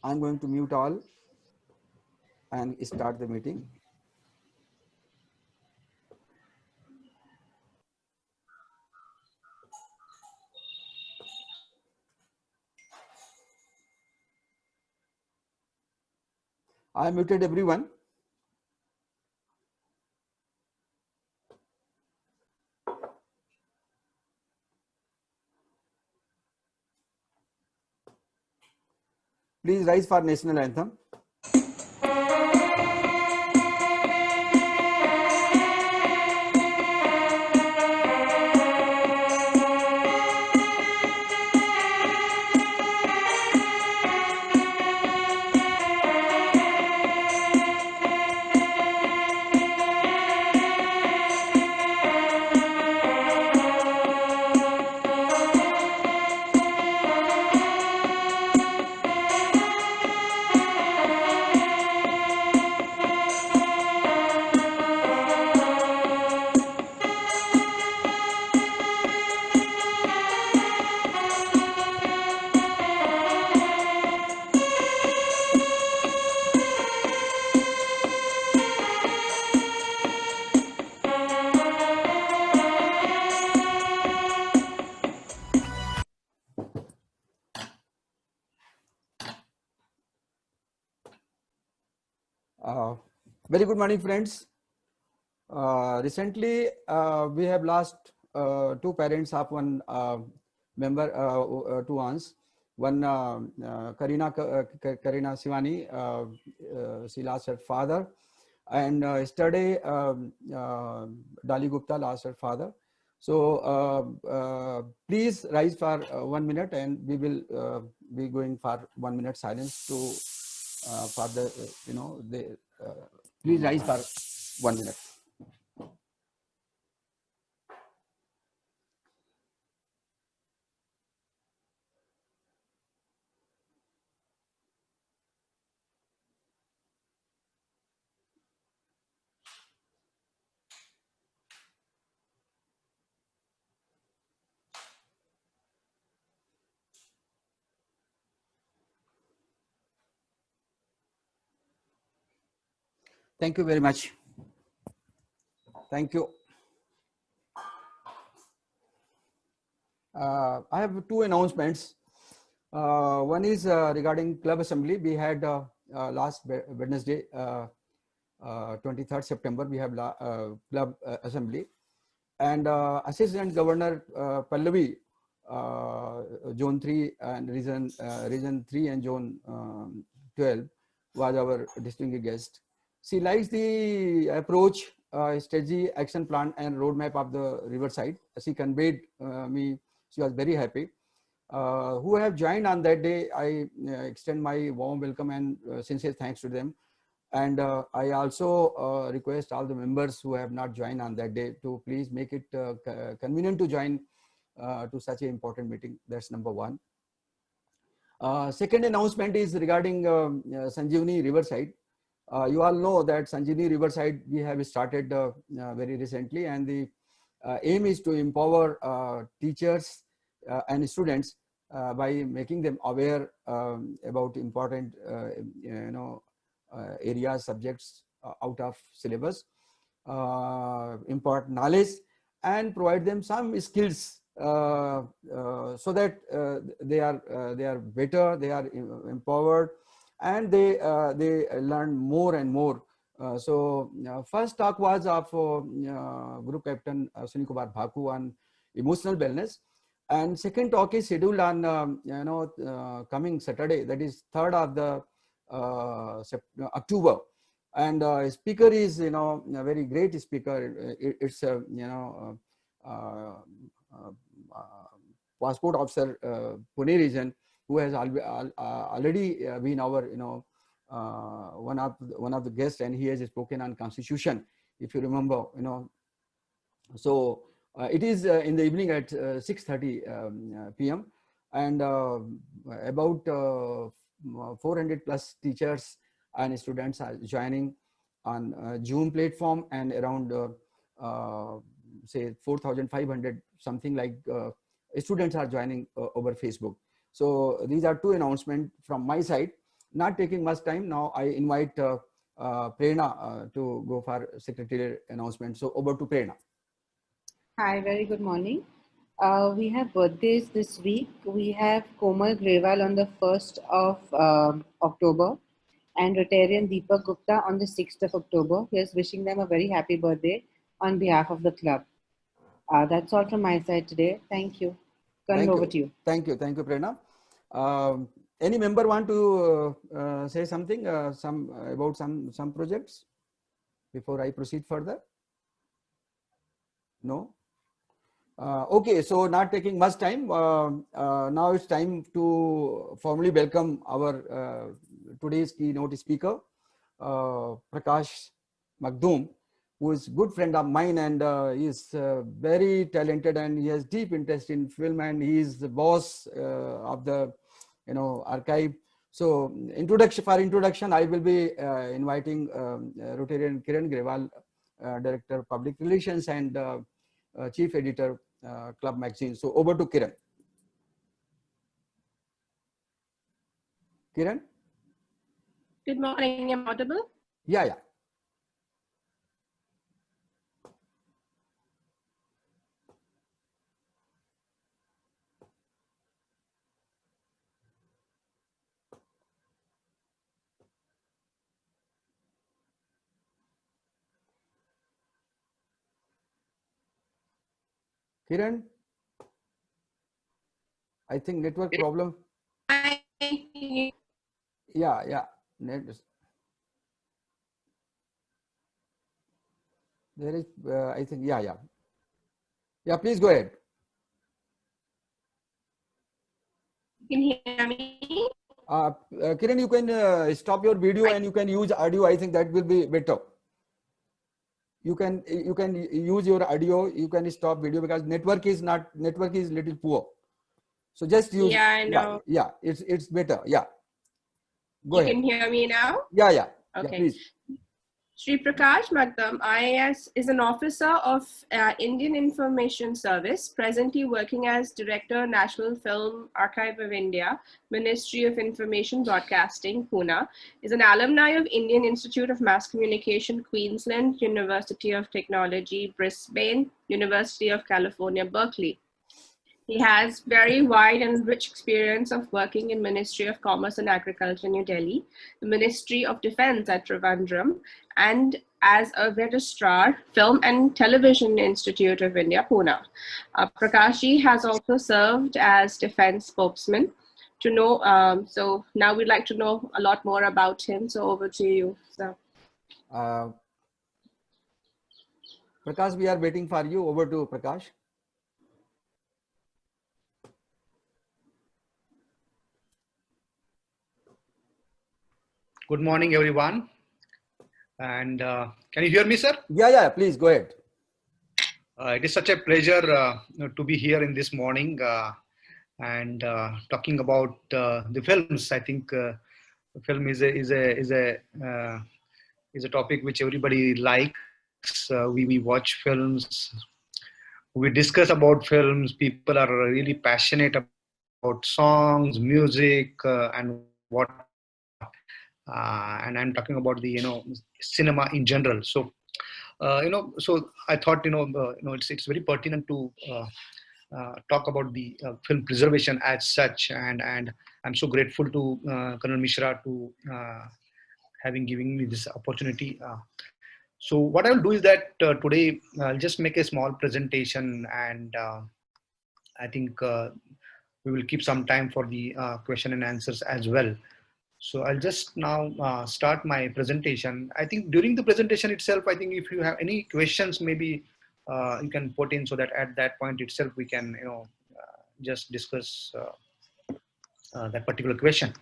I'm going to mute all and start the meeting. I muted everyone. Please rise for national anthem. Very good morning, friends. Recently, we have lost two parents of one member, two aunts. One, Karina Sivani, she lost her father. And yesterday, Dali Gupta lost her father. So please rise for 1 minute, and we will be going for 1 minute silence to for the please rise for 1 minute. Thank you very much. Thank you. I have two announcements. One is regarding club assembly. We had last Wednesday, 23rd September, we have club assembly. And Assistant Governor Pallavi, Zone 3 and Region 3 and Zone 12 was our distinguished guest. She likes the approach, strategy, action plan and roadmap of the Riverside. She conveyed me, she was very happy. Who have joined on that day, I extend my warm welcome and sincere thanks to them. And I also request all the members who have not joined on that day to please make it convenient to join to such an important meeting. That's number one. Second announcement is regarding Sanjeevani Riverside. You all know that Sanjeevani Riverside we have started very recently, and the aim is to empower teachers and students by making them aware about important areas, subjects out of syllabus, impart knowledge and provide them some skills so that they are better, they are empowered, and they learn more and more. So first talk was of Group Captain Sunil Kumar Bhaku on emotional wellness, and second talk is scheduled on coming Saturday, that is 3rd of the October, and speaker is a very great speaker. It's passport officer Pune region, who has already been our one of the guests, and he has spoken on constitution, if you remember. So it is in the evening at 6:30 p.m. and about 400 plus teachers and students are joining on Zoom platform, and around say 4,500 something like students are joining over Facebook. So these are two announcements from my side. not taking much time, now I invite Prerna to go for secretarial announcement. So over to Prerna. Hi, very good morning. We have birthdays this week. We have Komal Grewal on the 1st of October and Rotarian Deepak Gupta on the 6th of October. Here's wishing them a very happy birthday on behalf of the club. That's all from my side today. Thank you. Turn it over to you. Thank you, Prerna. Any member want to say something about some projects before I proceed further? No. Okay, so not taking much time. Now it's time to formally welcome our today's keynote speaker, Prakash Magdum, who is good friend of mine, and he is very talented, and he has deep interest in film, and he is the boss of the archive. So introduction, I will be inviting Rotarian Kiran Grewal, Director of Public Relations and Chief Editor, Club Magazine. So over to Kiran. Kiran? Good morning, am I audible? Yeah. Kiran? I think network problem. Yeah. There is, I think, yeah. Yeah, please go ahead. You can hear me? Kiran, you can stop your video and you can use audio. I think that will be better. You can use your audio. You can stop video because network is little poor. So just use. Yeah, I know. Yeah, it's better. Yeah. Go ahead. You can hear me now? Yeah. Okay. Yeah, please. Shri PRAKASH MAGDUM, IAS, is an officer of Indian Information Service, presently working as Director, National Film Archive of India, Ministry of Information Broadcasting, Pune, is an alumni of Indian Institute of Mass Communication, Queensland, University of Technology, Brisbane, University of California, Berkeley. He has very wide and rich experience of working in Ministry of Commerce and Agriculture, New Delhi, the Ministry of Defense at Trivandrum, and as a Registrar, Film and Television Institute of India, Pune. Prakashji has also served as Defense Spokesman. So now we'd like to know a lot more about him. So over to you, sir. Prakash, we are waiting for you. Over to Prakash. Good morning, everyone. And can you hear me, sir? Yeah. Please go ahead. It is such a pleasure to be here in this morning and talking about the films. I think film is a topic which everybody likes. We watch films. We discuss about films. People are really passionate about songs, music, and what. And I'm talking about the cinema in general. So so I thought it's very pertinent to talk about the film preservation as such, and I'm so grateful to Colonel Mishra to having given me this opportunity. So what I'll do is that today I'll just make a small presentation, and I think we will keep some time for the question and answers as well. So I'll just now start my presentation. I think during the presentation itself, I think if you have any questions, maybe you can put in so that at that point itself, we can just discuss that particular question.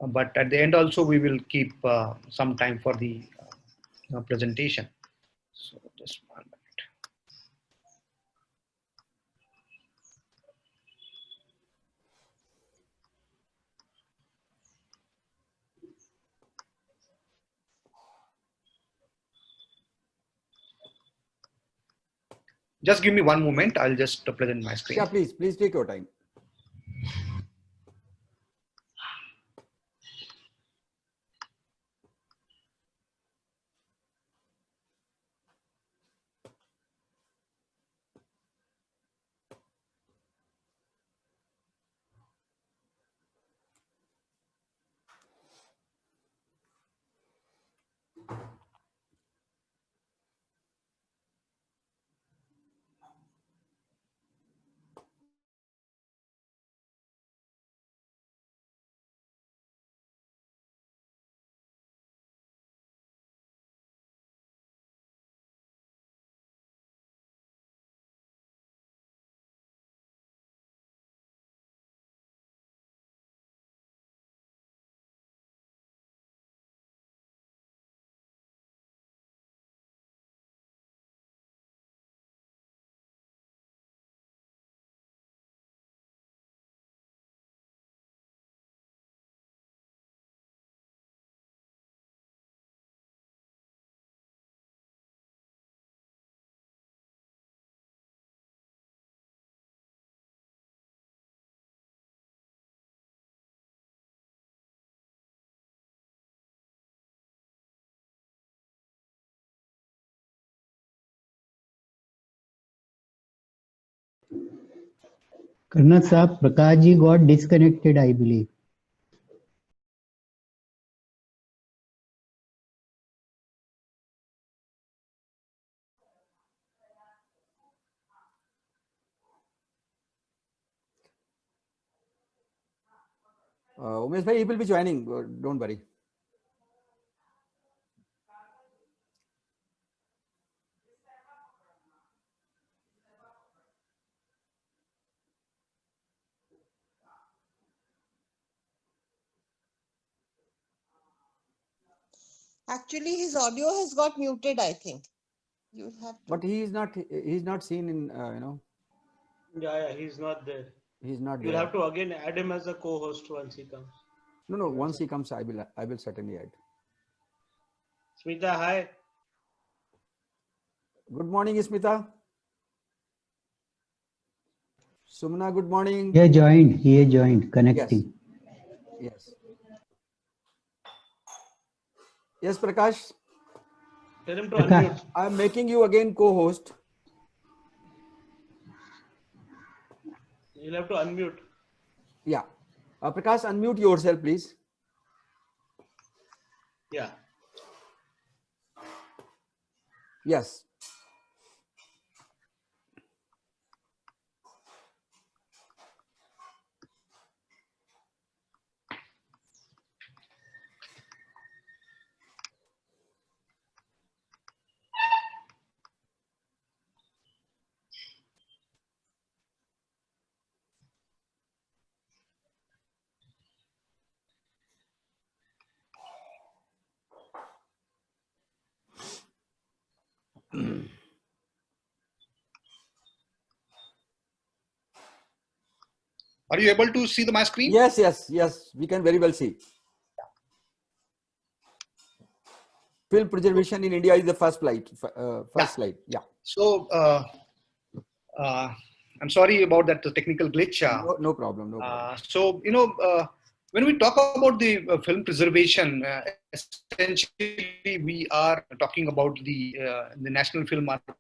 But at the end also, we will keep some time for the presentation. So just 1 minute. Just give me 1 moment. I'll just present my screen. Yeah, please take your time. Karnath Saab, Prakash ji got disconnected, I believe. Umesh bhai, he will be joining. Don't worry. Actually, his audio has got muted, I think. You have to. But he is not. He's not seen in. Yeah, he's not there. He's not You'll there. have to again add him as a co-host once he comes. No. Once he comes, I will certainly add. Smita, hi. Good morning, Smita. Sumna, good morning. He has joined, connecting. Yes. Yes, Prakash. Tell him to Prakash. unmute. I'm making you again co-host. You'll have to unmute. Yeah. Prakash, unmute yourself, please. Yeah. Yes. Are you able to see my screen? Yes. We can very well see. Film preservation in India is the first slide. Slide. Yeah. So I'm sorry about that technical glitch. No problem. No problem. So when we talk about the film preservation, essentially we are talking about the National Film Archive.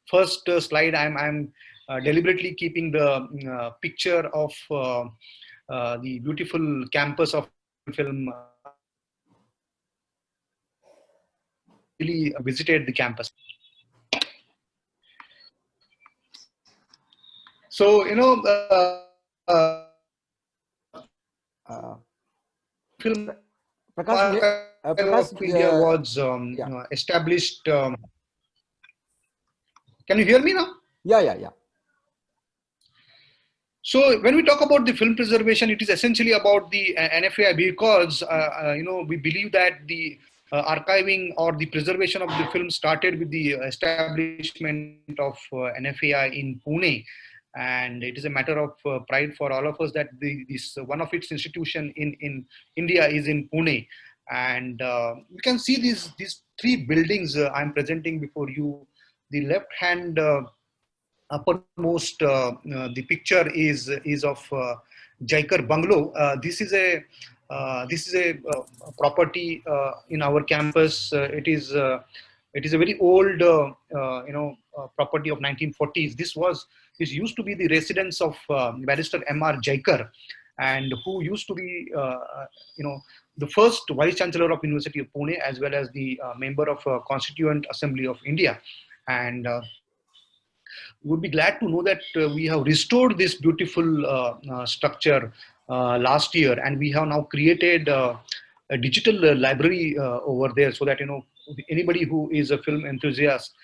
First slide, I'm deliberately keeping the picture of the beautiful campus of film. Really visited the campus. So film Prakash, of India was established. Can you hear me now? Yeah. So when we talk about the film preservation, it is essentially about the NFAI because we believe that the archiving or the preservation of the film started with the establishment of NFAI in Pune, and it is a matter of pride for all of us that this one of its institution in India is in Pune, and you can see these three buildings I'm presenting before you. The left hand uppermost the picture is of Jaikar Bungalow. This is a property in our campus. It is a very old property of 1940s. This used to be the residence of Barrister M.R. Jaikar, and who used to be the first Vice Chancellor of University of Pune, as well as the member of Constituent Assembly of India. And would be glad to know that we have restored this beautiful structure last year, and we have now created a digital library over there, so that anybody who is a film enthusiast,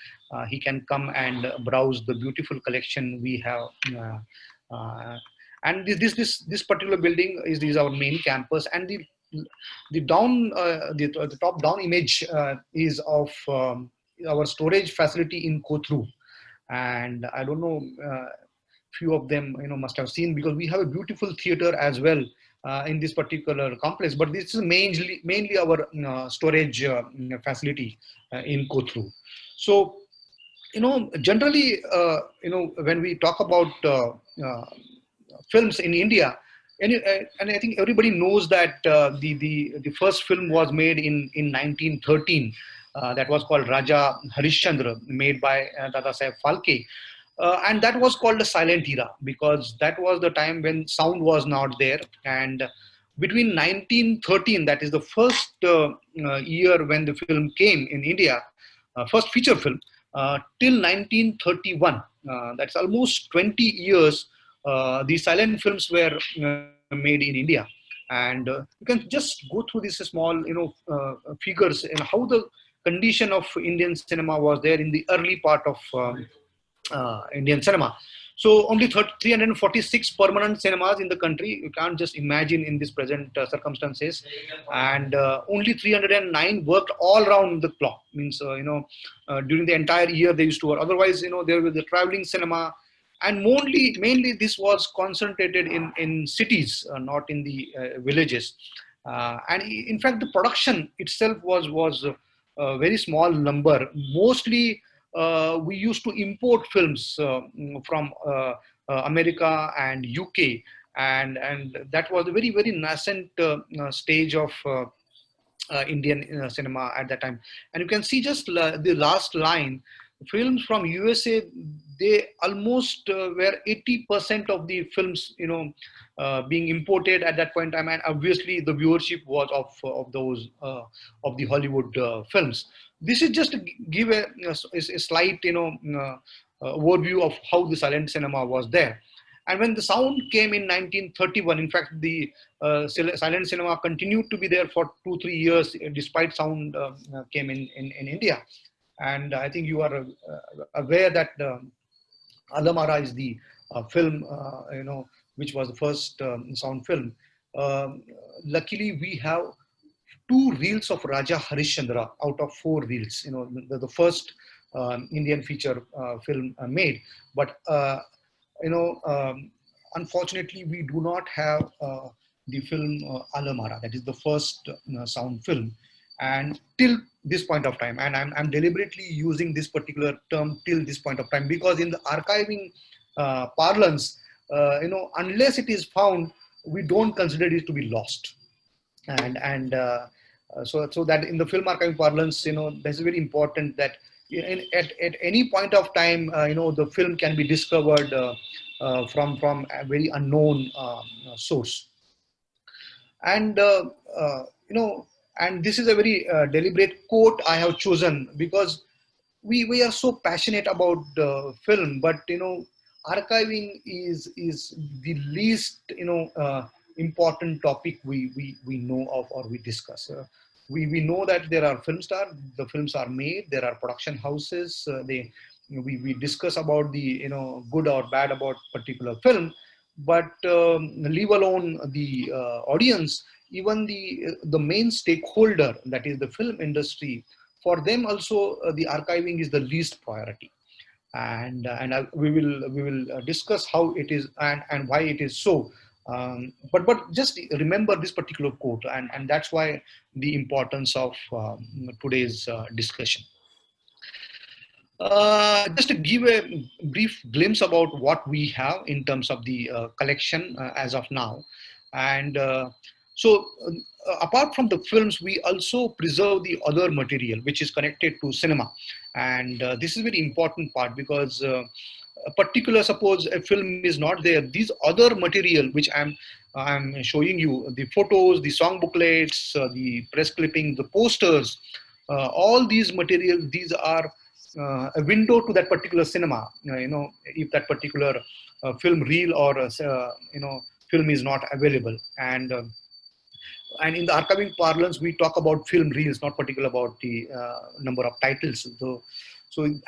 he can come and browse the beautiful collection we have. And this particular building is our main campus, and the top down image is of our storage facility in Kothuru. And I don't know, few of them must have seen, because we have a beautiful theater as well in this particular complex, but this is mainly our storage facility in Kothuru. So generally when we talk about films in India, and I think everybody knows that the first film was made in 1913. That was called Raja Harishchandra, made by Dada Saheb Phalke. And that was called the silent era, because that was the time when sound was not there. And between 1913, that is the first year when the film came in India, first feature film, till 1931, that's almost 20 years, the silent films were made in India. And you can just go through these small, figures and how the condition of Indian cinema was there in the early part of Indian cinema. So only 346 permanent cinemas in the country. You can't just imagine in this present circumstances. And only 309 worked all around the clock. Means, during the entire year they used to work. Otherwise, there was the traveling cinema. And mainly this was concentrated in cities, not in the villages. And in fact, the production itself was a very small number. Mostly, we used to import films from America and UK, and that was a very nascent stage of Indian cinema at that time. And you can see just the last line, films from USA, they almost were 80% of the films, being imported at that point in time. And obviously the viewership was of those of the Hollywood films. This is just to give a slight, overview of how the silent cinema was there. And when the sound came in 1931, in fact, the silent cinema continued to be there for 2-3 years, despite sound came in India. And I think you are aware that Alamara is the film, which was the first sound film. Luckily, we have 2 reels of Raja Harishchandra out of 4 reels. The first Indian feature film made. But unfortunately, we do not have the film Alamara. That is the first sound film. And till this point of time, and I'm deliberately using this particular term till this point of time, because in the archiving parlance, unless it is found, we don't consider it to be lost. And so that in the film archiving parlance, this is very important that at any point of time, the film can be discovered from a very unknown source. And and this is a very deliberate quote I have chosen, because we are so passionate about film, but archiving is the least important topic we know of or we discuss. We know that there are film stars, the films are made, there are production houses, we discuss about the good or bad about particular film, but leave alone the audience, even the main stakeholder, that is the film industry, for them also the archiving is the least priority. And we will discuss how it is and why it is so. But just remember this particular quote, and that's why the importance of today's discussion. Just to give a brief glimpse about what we have in terms of the collection as of now. And so apart from the films, we also preserve the other material which is connected to cinema. And this is a very important part, because a particular, suppose a film is not there, these other material which I'm showing you, the photos, the song booklets, the press clippings, the posters, all these materials, these are a window to that particular cinema. If that particular film reel or film is not available. And in the archiving parlance, we talk about film reels, not particular about the number of titles. So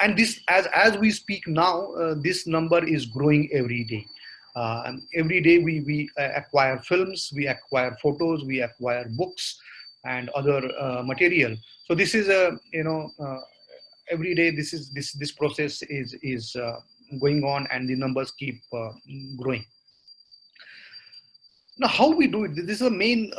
and this, as we speak now, this number is growing every day. Every day we acquire films, we acquire photos, we acquire books and other material. So this is a every day this process is going on, and the numbers keep growing. Now, how we do it? This is the main.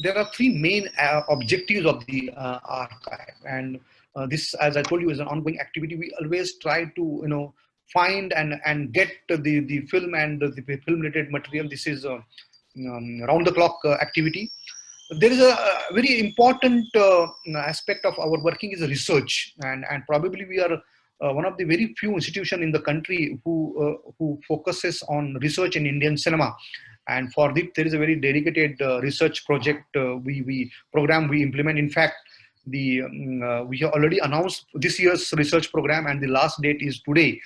There are 3 main objectives of the archive, and this, as I told you, is an ongoing activity. We always try to find and get the film and the film-related material. This is round-the-clock activity. There is a very important aspect of our working is research, and probably we are one of the very few institutions in the country who focuses on research in Indian cinema. And for this, there is a very dedicated research project program we implement. In fact, we have already announced this year's research program, and the last date is today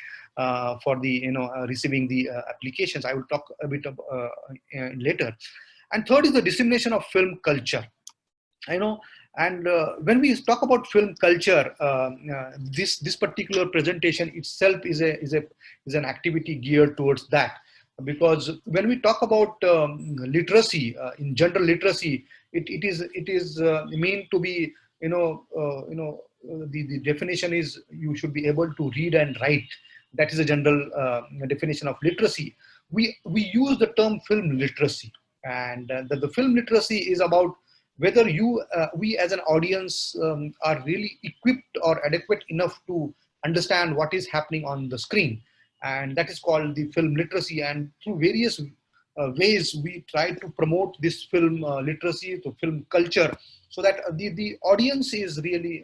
for the receiving the applications. I will talk a bit later. And third is the dissemination of film culture. And when we talk about film culture, this particular presentation itself is an activity geared towards that. Because when we talk about literacy, in general literacy, it is mean to be the definition is you should be able to read and write. That is a general definition of literacy. We use the term film literacy, and the film literacy is about whether we as an audience are really equipped or adequate enough to understand what is happening on the screen. And that is called the film literacy. And through various ways, we try to promote this film literacy, to film culture, so that the audience is really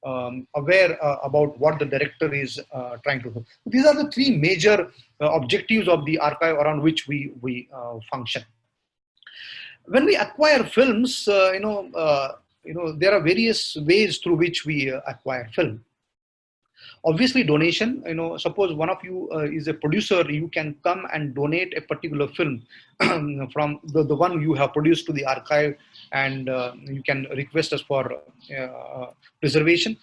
aware about what the director is trying to do. These are the three major objectives of the archive around which we function. When we acquire films, there are various ways through which we acquire film. Obviously, donation. Suppose one of you is a producer, you can come and donate a particular film from the one you have produced to the archive, and you can request us for preservation.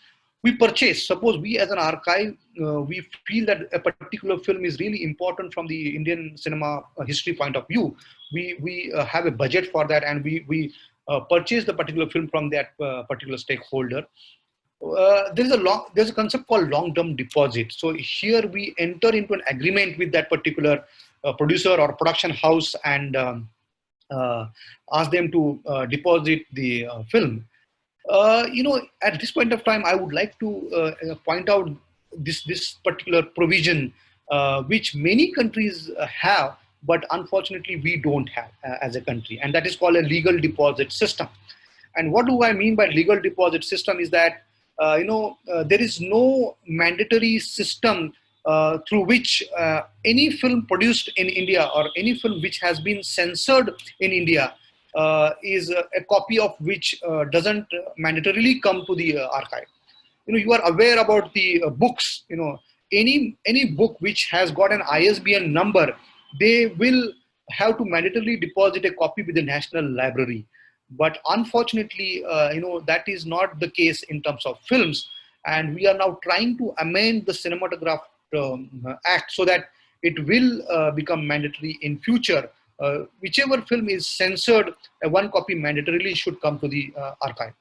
We purchase. Suppose we as an archive, we feel that a particular film is really important from the Indian cinema history point of view. We have a budget for that, and we purchase the particular film from that particular stakeholder. There's a concept called long-term deposit. So here we enter into an agreement with that particular producer or production house and ask them to deposit the film. At this point of time, I would like to point out this particular provision, which many countries have, but unfortunately we don't have as a country, and that is called a legal deposit system. And what do I mean by legal deposit system is that there is no mandatory system through which any film produced in India or any film which has been censored in India is a copy of which doesn't mandatorily come to the archive. You are aware about the books. Any book which has got an ISBN number, they will have to mandatorily deposit a copy with the National Library. But unfortunately, that is not the case in terms of films. And we are now trying to amend the Cinematograph Act so that it will become mandatory in future. Whichever film is censored, one copy mandatorily should come to the archive.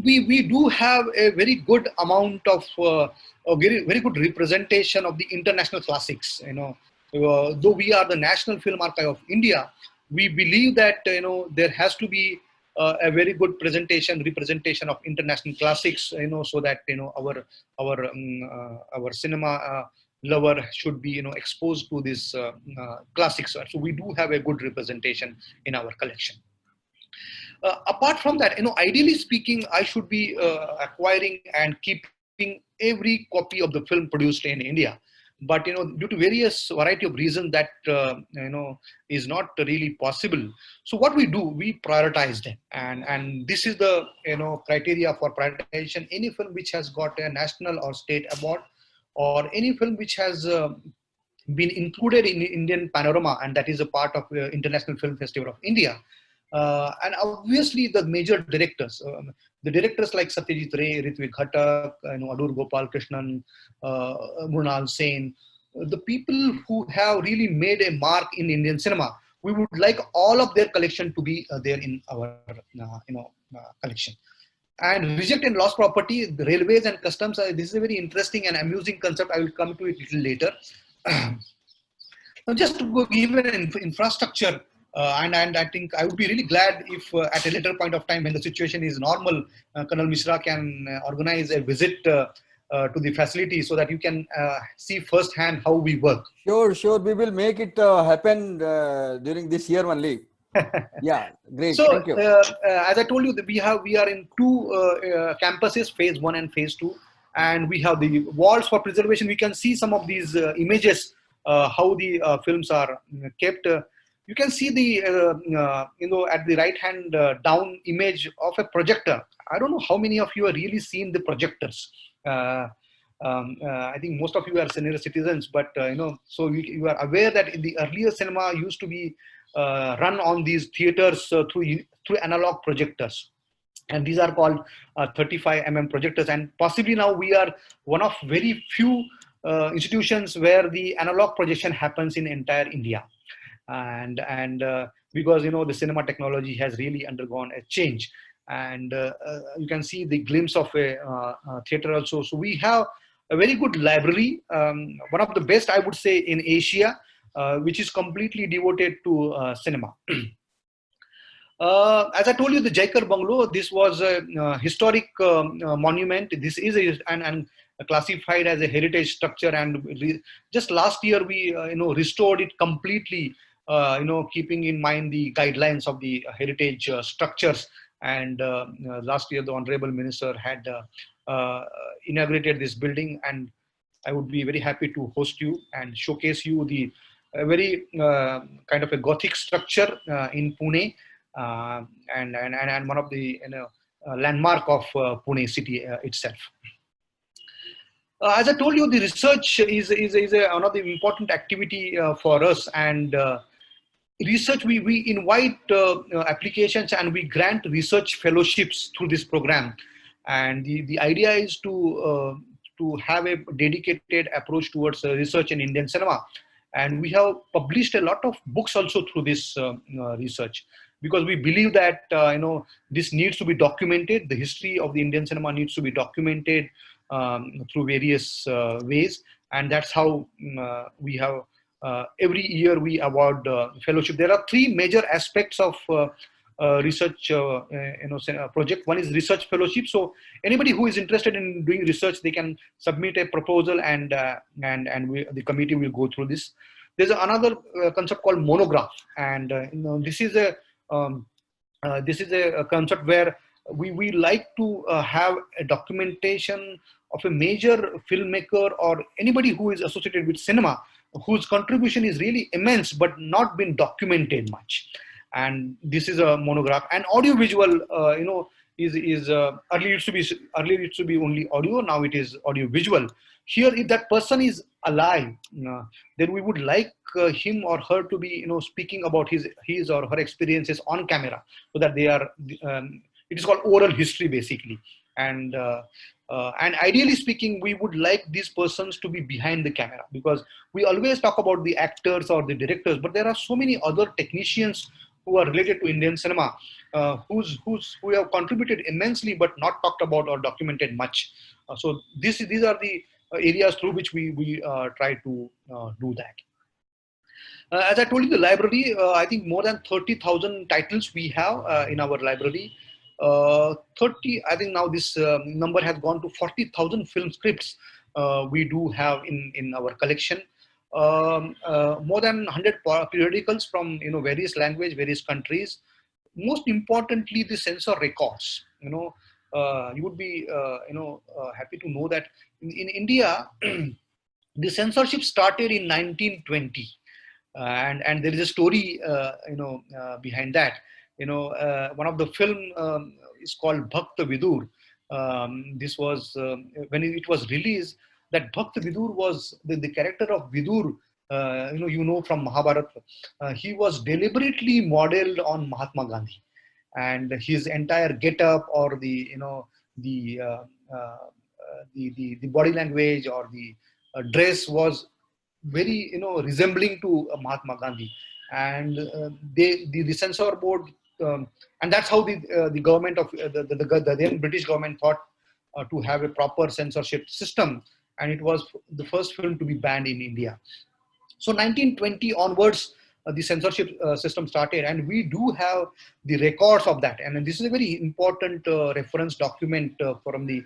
We do have a very good amount of a very good representation of the international classics. Though we are the National Film Archive of India, we believe that there has to be a very good representation of international classics, so that our cinema lover should be exposed to this classics. So we do have a good representation in our collection. Apart from that, ideally speaking, I should be acquiring and keeping every copy of the film produced in India. But due to various variety of reasons, that is not really possible. So what we do, we prioritize them, and this is the criteria for prioritization. Any film which has got a national or state award, or any film which has been included in Indian panorama, and that is a part of International Film Festival of India. And obviously the major directors, the directors like Satyajit Ray, Ritvik Ghatak, Adur Gopal Krishnan, Mrunal Sen, the people who have really made a mark in Indian cinema, we would like all of their collection to be there in our collection. And reject and lost property, the railways and customs, this is a very interesting and amusing concept. I will come to it a little later. Now, just to give an infrastructure, and I think I would be really glad if at a later point of time, when the situation is normal, Colonel Mishra can organize a visit to the facility so that you can see firsthand how we work. Sure. We will make it happen during this year only. Yeah, great. So, thank you. As I told you, we are in two campuses, phase 1 and phase 2. and we have the walls for preservation. We can see some of these images, how the films are kept. You can see the, at the right hand down image of a projector. I don't know how many of you are really seen the projectors. I think most of you are senior citizens, but so you are aware that in the earlier cinema used to be run on these theaters through analog projectors, and these are called 35 projectors. And possibly now we are one of very few institutions where the analog projection happens in entire India, and because the cinema technology has really undergone a change, and you can see the glimpse of a theater also. So we have a very good library, one of the best, I would say, in Asia, which is completely devoted to cinema. As I told you, the Jaikar Bungalow, this was a historic monument. This is and classified as a heritage structure, and just last year we restored it completely, keeping in mind the guidelines of the heritage structures. And last year the Honorable Minister had inaugurated this building, and I would be very happy to host you and showcase you the very kind of a Gothic structure in Pune, and one of the landmark of Pune city itself. As I told you, the research is one of the important activity for us, and research, we invite applications and we grant research fellowships through this program. And the idea is to have a dedicated approach towards research in Indian cinema. And we have published a lot of books also through this research, because we believe that this needs to be documented. The history of the Indian cinema needs to be documented through various ways, and that's how we have every year we award fellowship. There are three major aspects of research project. One is research fellowship. So anybody who is interested in doing research, they can submit a proposal, and the committee will go through this. There's another concept called monograph, and this is a concept where we like to have a documentation of a major filmmaker or anybody who is associated with cinema, whose contribution is really immense but not been documented much. And this is a monograph. And audiovisual, is earlier it used to be only audio. Now it is audiovisual. Here, if that person is alive, then we would like him or her to be, speaking about his or her experiences on camera, so that they are. It is called oral history, basically. And ideally speaking, we would like these persons to be behind the camera, because we always talk about the actors or the directors, but there are so many other technicians who are related to Indian cinema, who have contributed immensely but not talked about or documented much. So these are the areas through which we try to do that. As I told you, the library, I think more than 30,000 titles we have in our library. I think now this number has gone to 40,000 film scripts we do have in our collection. More than 100 periodicals from various language, various countries. Most importantly, the censor records. You would be happy to know that in India, the censorship started in 1920, and there is a story behind that. One of the film is called Bhakta Vidur. This was when it was released. That Bhakta Vidur was the character of Vidur. From Mahabharata. He was deliberately modeled on Mahatma Gandhi, and his entire get-up or the body language or the dress was very resembling to Mahatma Gandhi. And the censor board, and that's how the government of the then British government thought to have a proper censorship system, and it was the first film to be banned in India. So 1920 onwards, the censorship system started, and we do have the records of that. And this is a very important reference document from the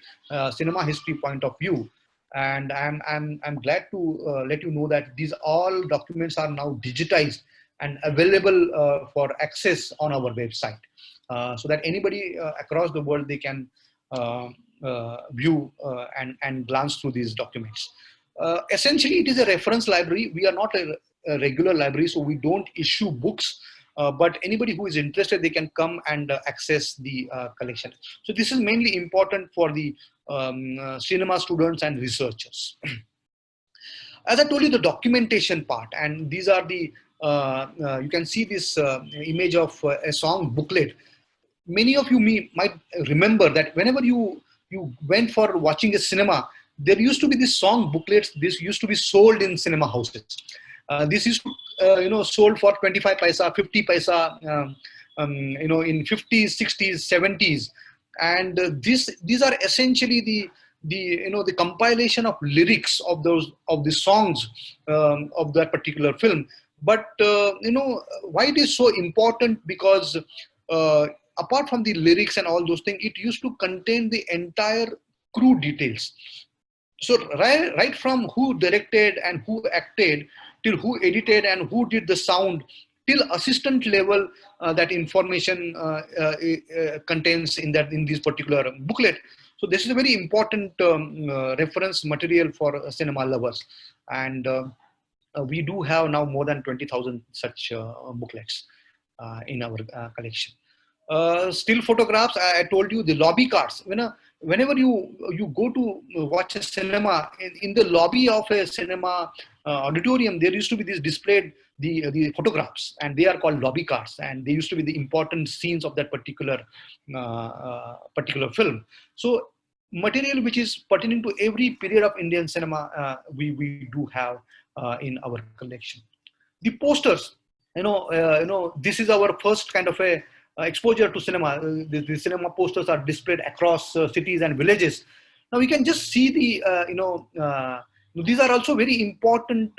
cinema history point of view. And I'm glad to let you know that these all documents are now digitized and available for access on our website, so that anybody across the world, they can view and glance through these documents. Essentially, it is a reference library. We are not a regular library, so we don't issue books. But anybody who is interested, they can come and access the collection. So this is mainly important for the cinema students and researchers. As I told you, the documentation part, and these are the, you can see this image of a song booklet. Many of you might remember that whenever you went for watching a cinema, there used to be these song booklets. This used to be sold in cinema houses. This used to, sold for 25 paisa, 50 paisa, in 50s, 60s, 70s. And these are essentially the compilation of lyrics of the songs of that particular film. But why it is so important? Because apart from the lyrics and all those things, it used to contain the entire crew details. So right from who directed and who acted, till who edited and who did the sound, till assistant level, that information contains in this particular booklet. So this is a very important reference material for cinema lovers, and we do have now more than 20,000 such booklets in our collection. Still photographs, I told you, the lobby cards. Whenever you go to watch a cinema, in the lobby of a cinema auditorium, there used to be this displayed the photographs, and they are called lobby cards, and they used to be the important scenes of that particular film. So material which is pertaining to every period of Indian cinema, we do have in our collection. The posters, this is our first kind of a exposure to cinema. The cinema posters are displayed across cities and villages. Now we can just see these are also very important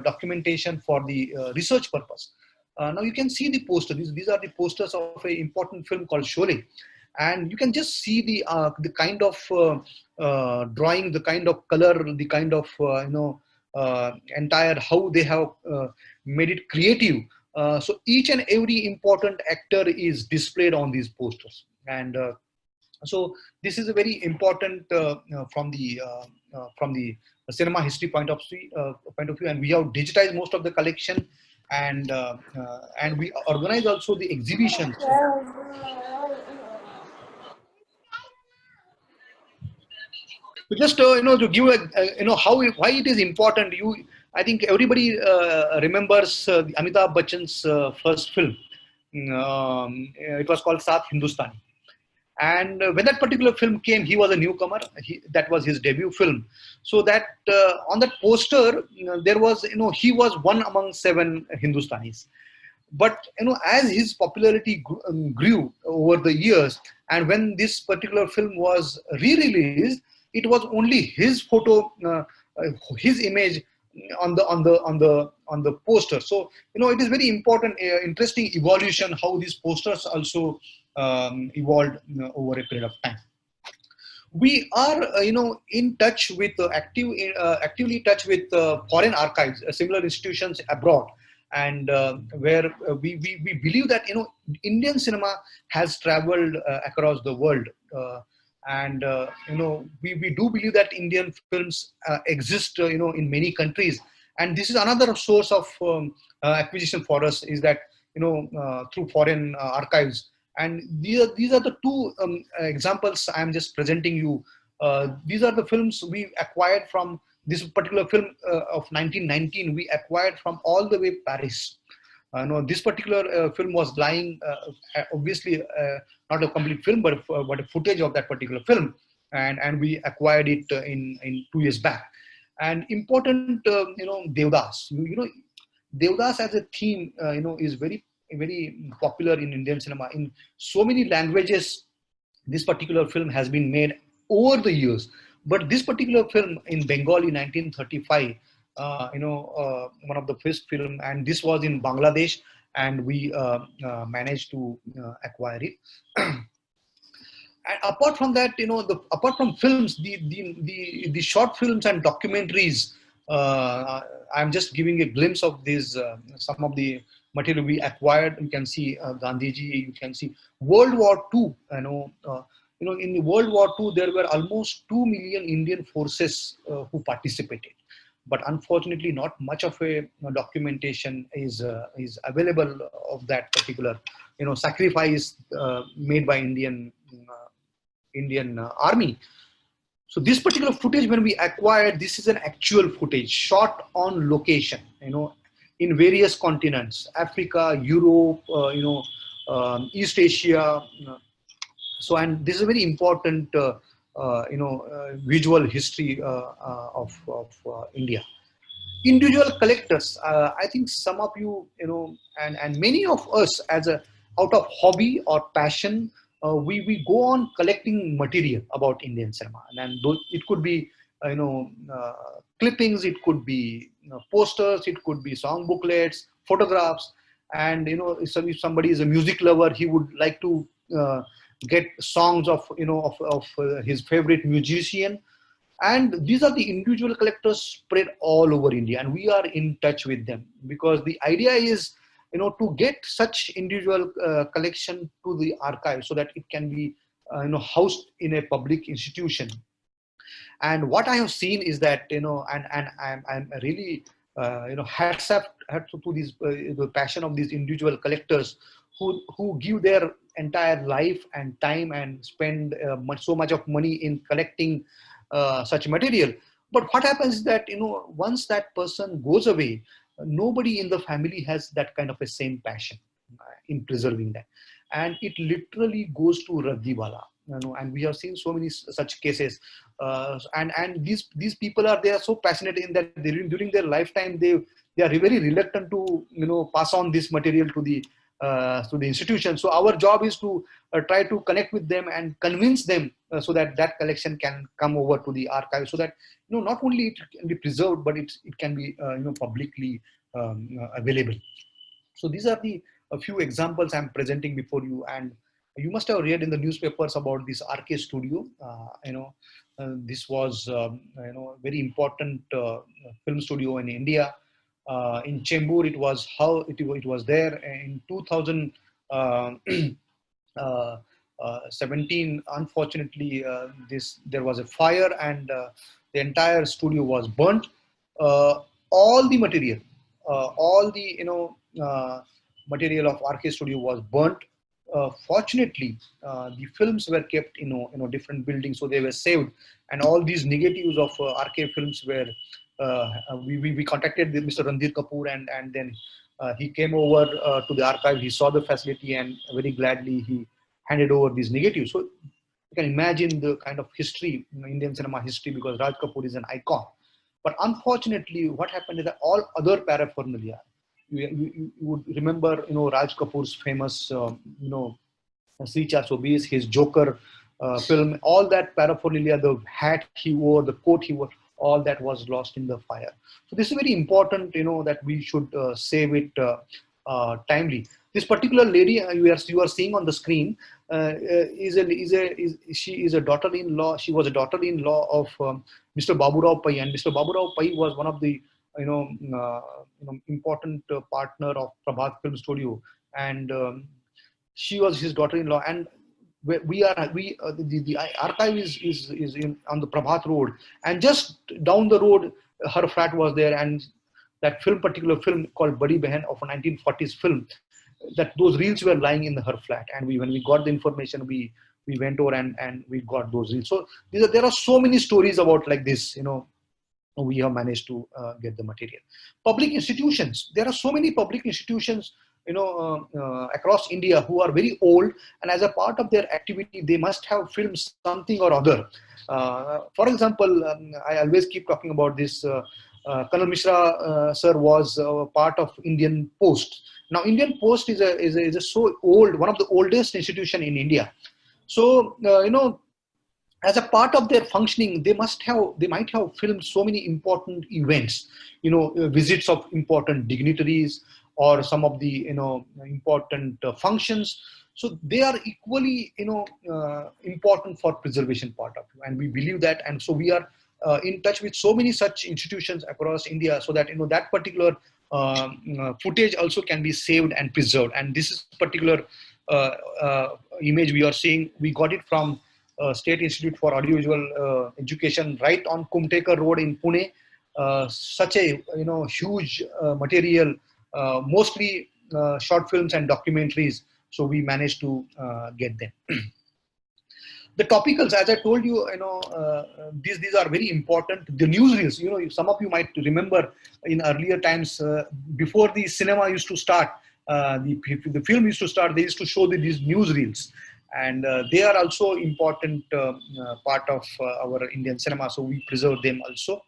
documentation for the research purpose. Now you can see the poster. These are the posters of an important film called Sholay, and you can just see the kind of drawing, the kind of color, the kind of entire how they have made it creative. So each and every important actor is displayed on these posters, and so this is a very important from the cinema history point of view. And we have digitized most of the collection, and we organize also the exhibitions. So just to give why it is important. I think everybody remembers Amitabh Bachchan's first film. It was called Saath Hindustani. And when that particular film came, he was a newcomer. That was his debut film. So that on that poster, there was, he was one among 7 Hindustanis. But as his popularity grew over the years, and when this particular film was re-released, it was only his photo, his image on the poster. So it is very important, interesting evolution how these posters also evolved over a period of time. We are in touch with actively touch with foreign archives, similar institutions abroad, and where we believe that Indian cinema has traveled across the world. And we do believe that Indian films exist in many countries, and this is another source of acquisition for us, is that through foreign archives. And these are the 2 examples I am just presenting you. These are the films we acquired from this particular film of 1919. We acquired from all the way Paris. This particular film was lying, obviously not a complete film, but a footage of that particular film, and we acquired it in 2 years back. And important, Devdas. Devdas as a theme, is very popular in Indian cinema. In so many languages, this particular film has been made over the years. But this particular film in Bengali, 1935. One of the first film, and this was in Bangladesh, and we managed to acquire it. And apart from that, apart from films, the short films and documentaries, I'm just giving a glimpse of these, some of the material we acquired. You can see Gandhiji, you can see World War II, in World War II, there were almost 2 million Indian forces who participated. But unfortunately, not much of a documentation is available of that particular, sacrifice made by Indian army. So this particular footage, when we acquired, this is an actual footage shot on location, in various continents, Africa, Europe, East Asia. So, and this is a very important, visual history of India. Individual collectors, I think some of you, and many of us, as a out of hobby or passion, we go on collecting material about Indian cinema, and it could be clippings, it could be posters, it could be song booklets, photographs, and if somebody is a music lover, he would like to get songs of his favorite musician. And these are the individual collectors spread all over India, and we are in touch with them, because the idea is to get such individual collection to the archive so that it can be housed in a public institution. And what I have seen is that and I'm really hats off to these the passion of these individual collectors who give their entire life and time and spend so much of money in collecting such material. But what happens is that once that person goes away, nobody in the family has that kind of a same passion in preserving that, and it literally goes to Raddiwala. And we have seen so many such cases, and these people they are so passionate in that during their lifetime they are very reluctant to pass on this material to the institution. So our job is to try to connect with them and convince them so that that collection can come over to the archive, so that not only it can be preserved, but it can be publicly available. So these are a few examples I'm presenting before you, and you must have read in the newspapers about this RK studio. This was a very important film studio in India. In Chembur, it was there in 2017. Unfortunately, there was a fire, and the entire studio was burnt. All the material, material of RK studio was burnt. Fortunately, the films were kept in different buildings, so they were saved, and all these negatives of RK films were. We contacted Mr. Randir Kapoor, and then he came over to the archive. He saw the facility, and very gladly he handed over these negatives. So you can imagine the kind of history, Indian cinema history, because Raj Kapoor is an icon. But unfortunately, what happened is that all other paraphernalia. You would remember, Raj Kapoor's famous, Sri 420, his Joker film, all that paraphernalia, the hat he wore, the coat he wore, all that was lost in the fire. So this is very important, that we should save it timely. This particular lady you are seeing on the screen she is a daughter-in-law. She was a daughter-in-law of Mr. Baburao Pai, and Mr. Baburao Pai was one of the important partner of Prabhat Film Studio, and she was his daughter-in-law. And the archive is on the Prabhat Road, and just down the road her flat was there, and that particular film called Badi Behan of a 1940s film, that those reels were lying in her flat, and when we got the information, we went over and we got those reels. So there are so many stories about like this, we have managed to get the material. Public institutions, there are so many public institutions across India who are very old, and as a part of their activity they must have filmed something or other. For example, I always keep talking about this. Colonel Mishra sir was part of Indian Post. Now Indian Post is a so old, one of the oldest institution in India. So as a part of their functioning, they might have filmed so many important events, visits of important dignitaries, or some of the important functions. So they are equally important for preservation part of it, and we believe that. And so we are in touch with so many such institutions across India, so that that particular footage also can be saved and preserved. And this is particular image we are seeing. We got it from State Institute for Audiovisual Education, right on Kumtekar Road in Pune. Such a huge material, mostly short films and documentaries. So we managed to get them. The topicals, as I told you, these are very important. The newsreels, some of you might remember in earlier times, before the cinema used to start, the film used to start, they used to show these newsreels, and they are also important part of our Indian cinema. So we preserve them also.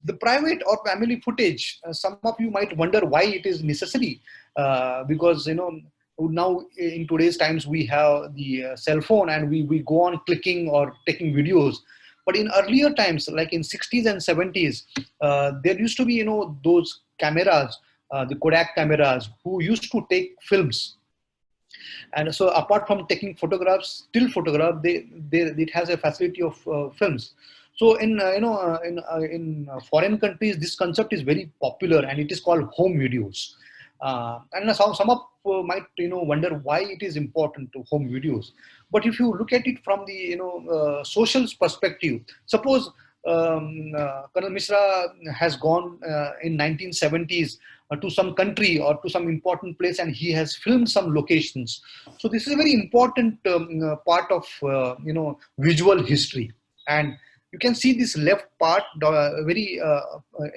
The private or family footage, some of you might wonder why it is necessary, because now in today's times we have the cell phone and we go on clicking or taking videos. But in earlier times, like in 60s and 70s, there used to be those cameras, the Kodak cameras, who used to take films. And so apart from taking photographs, still photograph, it has a facility of films. So in foreign countries, this concept is very popular, and it is called home videos. And some of might wonder why it is important to home videos. But if you look at it from the social perspective, suppose Colonel Mishra has gone in 1970s to some country or to some important place, and he has filmed some locations. So this is a very important part of visual history. And you can see this left part, very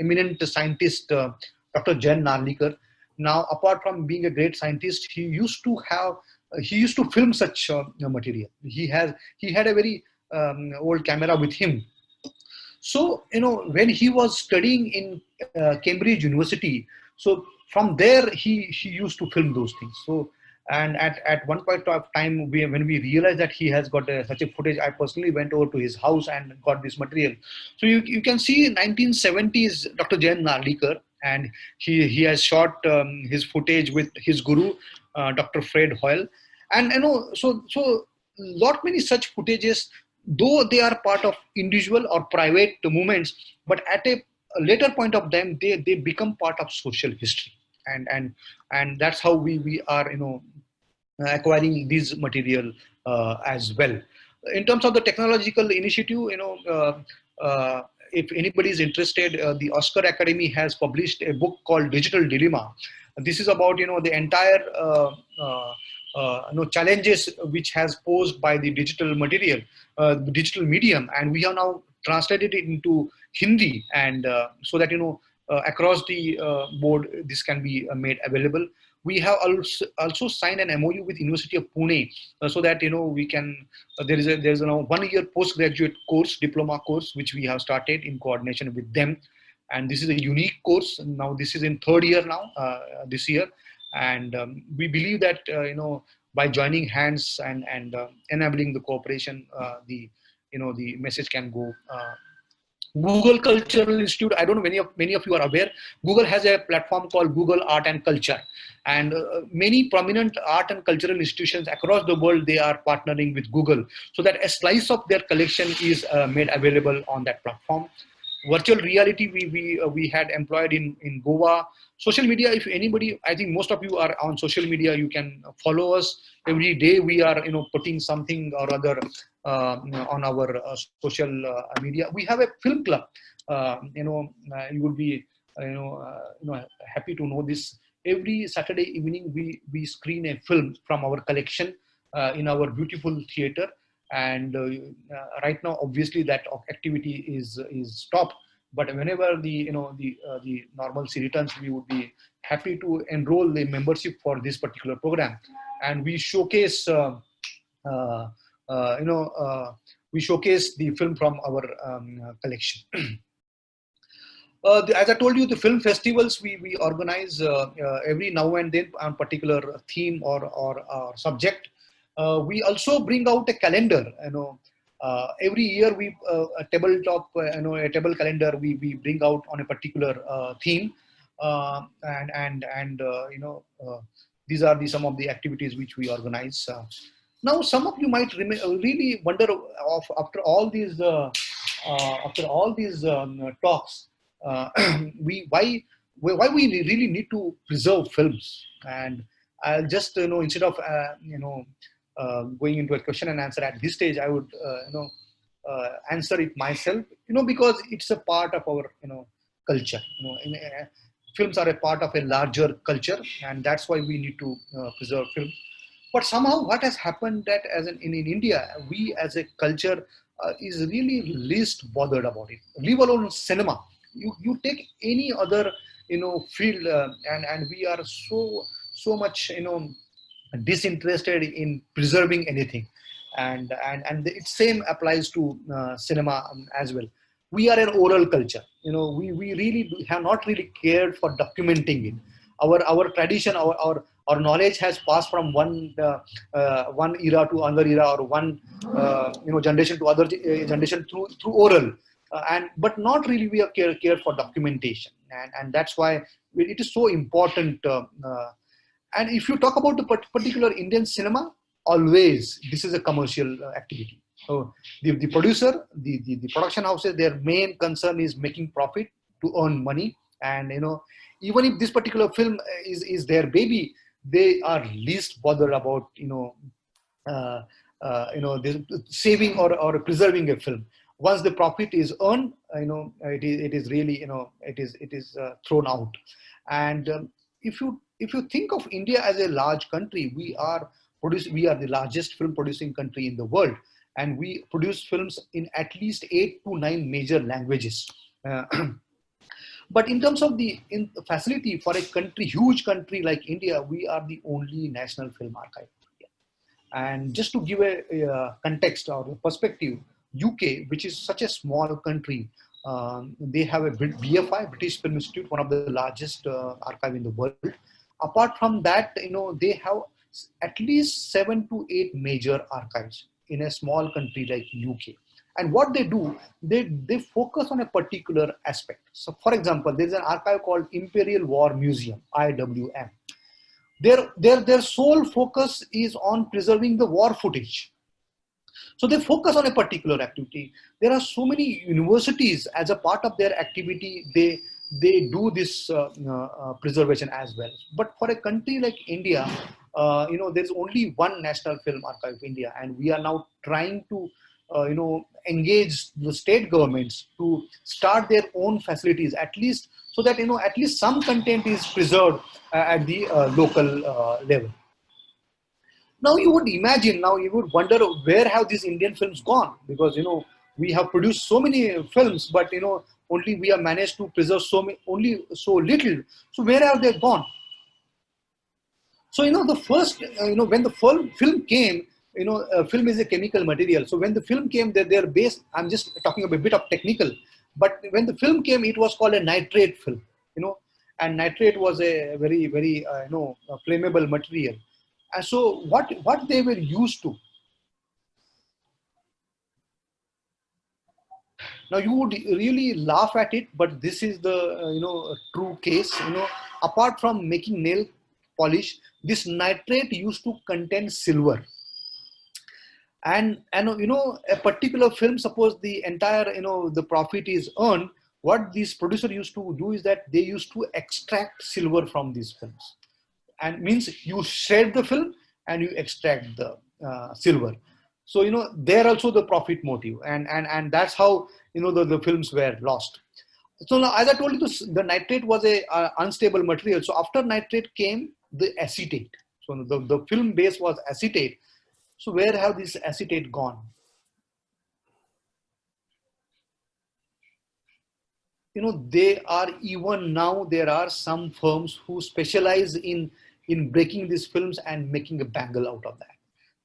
eminent scientist, Dr. Jain Narlikar. Now, apart from being a great scientist, he used to film such material. He had a very old camera with him. So, when he was studying in Cambridge University, so from there he used to film those things. So, and at one point of time, when we realized that he has got such a footage, I personally went over to his house and got this material. So you can see 1970s Dr. Jain Narlikar, and he has shot his footage with his guru, Dr. Fred Hoyle. And so lot many such footages, though they are part of individual or private movements, but at a later point of them, they become part of social history. And that's how we are acquiring these material as well. In terms of the technological initiative, if anybody is interested, the Oscar Academy has published a book called Digital Dilemma. This is about the entire challenges which has posed by the digital material, digital medium, and we have now translated it into Hindi, and so that across the board this can be made available. We have also signed an MOU with University of Pune, so that we can. There is a 1 year postgraduate course, diploma course, which we have started in coordination with them, and this is a unique course. Now this is in 3rd year now, this year, and we believe that by joining hands and enabling the cooperation, the message can go. Google Cultural Institute, I don't know many of you are aware, Google has a platform called Google Art and Culture, and many prominent art and cultural institutions across the world, they are partnering with Google, so that a slice of their collection is made available on that platform. Virtual reality, we had employed in Goa. Social media, if anybody, I think most of you are on social media, you can follow us. Every day we are putting something or other on our social media. We have a film club. You would be happy to know this. Every Saturday evening we screen a film from our collection in our beautiful theater. And right now, obviously, that activity is stopped. But whenever the normalcy returns, we would be happy to enroll the membership for this particular program. And we showcase, we showcase the film from our collection. As I told you, the film festivals we organize every now and then on particular theme or subject. We also bring out a calendar. Every year we a tabletop, a table calendar we bring out on a particular theme, these are some of the activities which we organize. Now, some of you might really wonder after all these talks, why we really need to preserve films. And I'll just instead of going into a question and answer at this stage, I would answer it myself, because it's a part of our culture. Films are a part of a larger culture, and that's why we need to preserve film. But somehow what has happened that in India, we as a culture is really least bothered about it, leave alone cinema. You take any other field, and we are so much disinterested in preserving anything, and the same applies to cinema as well. We are an oral culture. We really have not really cared for documenting it. Our tradition, our knowledge has passed from one era to another era, or one generation to other generation through oral, but not really we are care for documentation, and that's why it is so important. And if you talk about the particular Indian cinema, always this is a commercial activity. So the producer, the production houses, their main concern is making profit to earn money. And even if this particular film is their baby, they are least bothered about saving or preserving a film. Once the profit is earned, it is really it is thrown out. And if you think of India as a large country, we are the largest film producing country in the world, and we produce films in at least 8 to 9 major languages. But in terms of the facility for a huge country like India, we are the only national film archive. And just to give a context or a perspective, UK, which is such a small country, they have a BFI, British Film Institute, one of the largest archive in the world. Apart from that, they have at least 7 to 8 major archives in a small country like UK. And what they do, they focus on a particular aspect. So for example, there's an archive called Imperial War Museum, IWM. Their sole focus is on preserving the war footage. So they focus on a particular activity. There are so many universities, as a part of their activity, they do this preservation as well. But for a country like India, there's only one National Film Archive of India, and we are now trying to engage the state governments to start their own facilities, at least so that at least some content is preserved at the local level. Now you would wonder, where have these Indian films gone? Because we have produced so many films, but only we have managed to preserve only so little. So where have they gone? So the first when the film came, film is a chemical material. So when the film came, they're based. I'm just talking about a bit of technical, but when the film came, it was called a nitrate film. And nitrate was a very flammable material. And so what they were used to. Now you would really laugh at it, but this is the true case. Apart from making nail polish, this nitrate used to contain silver. And a particular film, suppose the entire the profit is earned, what this producer used to do is that they used to extract silver from these films. And means you shred the film and you extract the silver. So there also the profit motive, and that's how the films were lost. So now, as I told you, the nitrate was a unstable material. So after nitrate came the acetate. So the film base was acetate. So where have this acetate gone? They are, even now there are some firms who specialize in breaking these films and making a bangle out of that.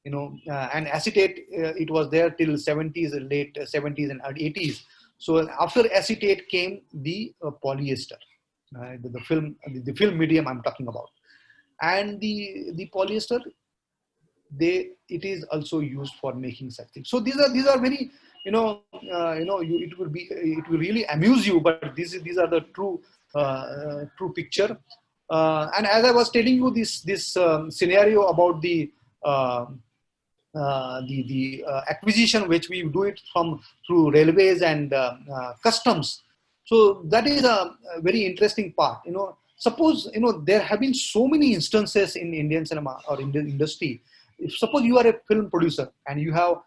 And acetate, it was there till 70s, late 70s and 80s. So after acetate came the polyester, the film medium I'm talking about, and the polyester, it is also used for making such things. So these are very it will really amuse you, but these are the true picture. And as I was telling you, this scenario about the acquisition, which we do it through railways and customs. So that is a very interesting part. Suppose there have been so many instances in Indian cinema or Indian industry if suppose you are a film producer and you have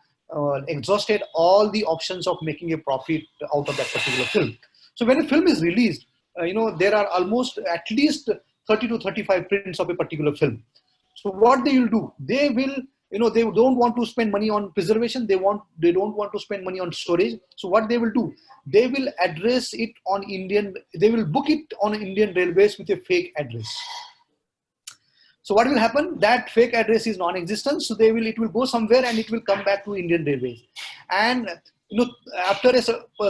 exhausted all the options of making a profit out of that particular film. So when a film is released, there are almost at least 30 to 35 prints of a particular film. So what they will do, they will, they don't want to spend money on preservation. They don't want to spend money on storage. So what they will do, they will address it on they will book it on Indian Railways with a fake address. So what will happen? That fake address is non-existent. So it will go somewhere and it will come back to Indian Railways. And after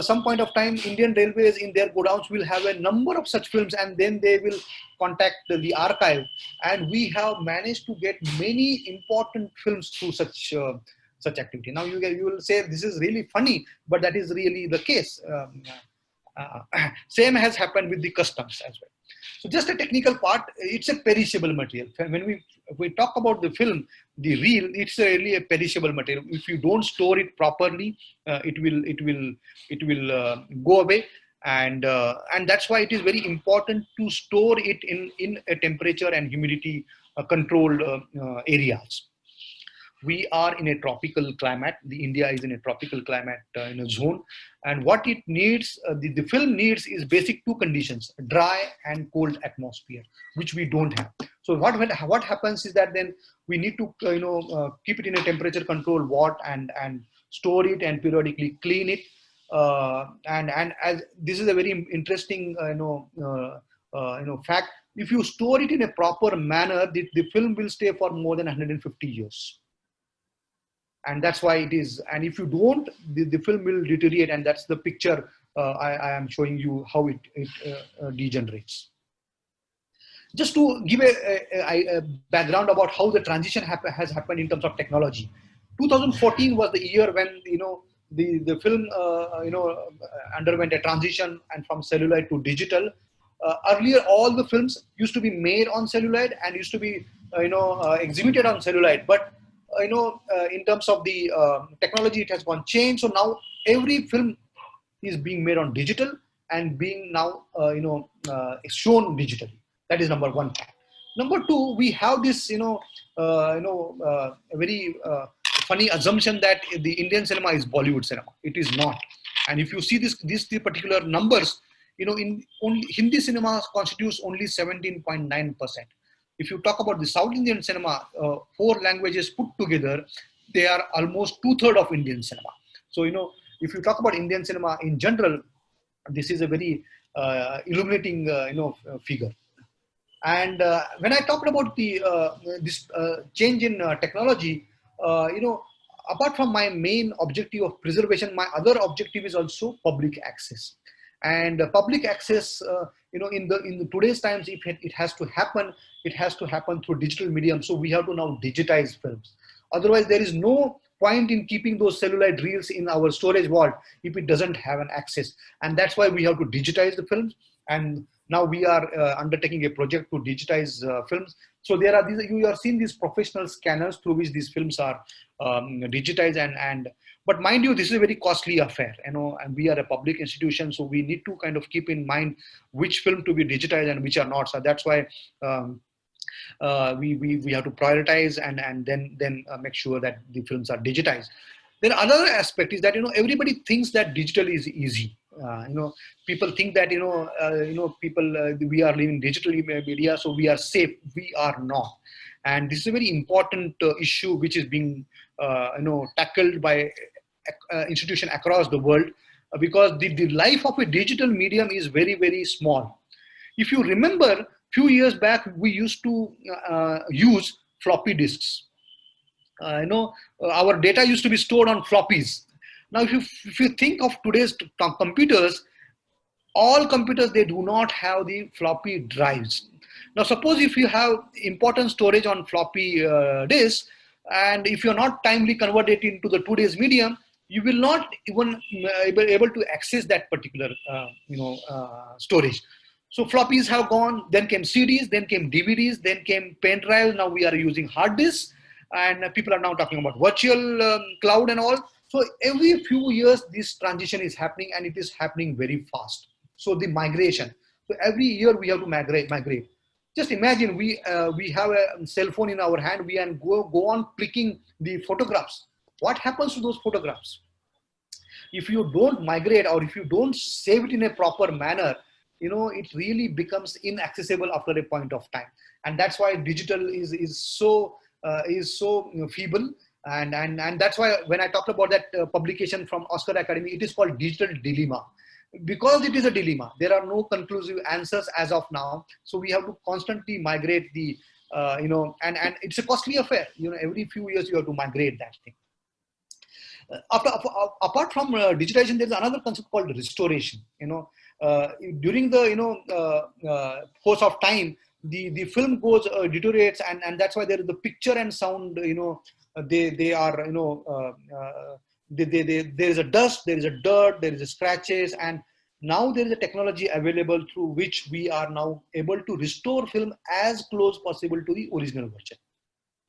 some point of time, Indian Railways in their godowns will have a number of such films, and then they will contact the archive. And we have managed to get many important films through such activity. Now you will say this is really funny, but that is really the case. Same has happened with the customs as well. So just a technical part, it's a perishable material. When we talk about the film, the reel, it's really a perishable material. If you don't store it properly, it will go away, and that's why it is very important to store it in a temperature and humidity controlled areas. We are in a tropical climate. India is in a tropical climate in a zone, and what it needs, the film needs, is basic two conditions: dry and cold atmosphere, which we don't have. So what happens is that then we need to keep it in a temperature controlled wart and store it and periodically clean it. And as this is a very interesting fact, if you store it in a proper manner, the film will stay for more than 150 years. And that's why it is. And if you don't, the film will deteriorate. And that's the picture I am showing you how it degenerates. Just to give a background about how the transition has happened in terms of technology. 2014 was the year when the film underwent a transition and from celluloid to digital. Earlier, all the films used to be made on celluloid and used to be exhibited on celluloid, but in terms of the technology, it has gone changed. So now every film is being made on digital and being now shown digitally. That is number one. Number two, we have this a very funny assumption that the Indian cinema is Bollywood cinema. It is not. And if you see these particular numbers, in only Hindi cinema constitutes only 17.9%. If you talk about the South Indian cinema, 4 languages put together, they are almost 2/3 of Indian cinema. So, if you talk about Indian cinema in general, this is a very illuminating, figure. And when I talked about this change in technology, apart from my main objective of preservation, my other objective is also public access. And public access, in today's times, if it has to happen, it has to happen through digital medium. So we have to now digitize films. Otherwise, there is no point in keeping those celluloid reels in our storage vault if it doesn't have an access. And that's why we have to digitize the films. And now we are undertaking a project to digitize films. So there are you are seeing these professional scanners through which these films are digitized but mind you, this is a very costly affair, and we are a public institution, so we need to kind of keep in mind which film to be digitized and which are not. So that's why we have to prioritize and then make sure that the films are digitized. Then another aspect is that everybody thinks that digital is easy. People think that we are living digital media, so we are safe. We are not. And this is a very important issue which is being tackled by institutions across the world, because the life of a digital medium is very, very small. If you remember, few years back, we used to use floppy disks. Our data used to be stored on floppies. Now, if you think of today's computers, all computers, they do not have the floppy drives. Now, suppose if you have important storage on floppy disk, and if you're not timely converted into the today's medium, you will not even be able to access that particular storage. So floppies have gone, then came CDs, then came DVDs, then came pen drives. Now we are using hard disks, and people are now talking about virtual cloud and all. So every few years, this transition is happening, and it is happening very fast. So the migration. So every year we have to migrate. Just imagine we have a cell phone in our hand, we and go on clicking the photographs. What happens to those photographs? If you don't migrate or if you don't save it in a proper manner, it really becomes inaccessible after a point of time. And that's why digital is so feeble. And that's why when I talked about that publication from Oscar Academy, it is called Digital Dilemma. Because it is a dilemma, there are no conclusive answers as of now. So we have to constantly migrate the, and it's a costly affair. Every few years you have to migrate that thing. Apart from digitization, there is another concept called restoration. During the course of time, the film goes deteriorates, and that's why there is the picture and sound. They are there is a dust, there is a dirt, there is a scratches, and now there is a technology available through which we are now able to restore film as close possible to the original version.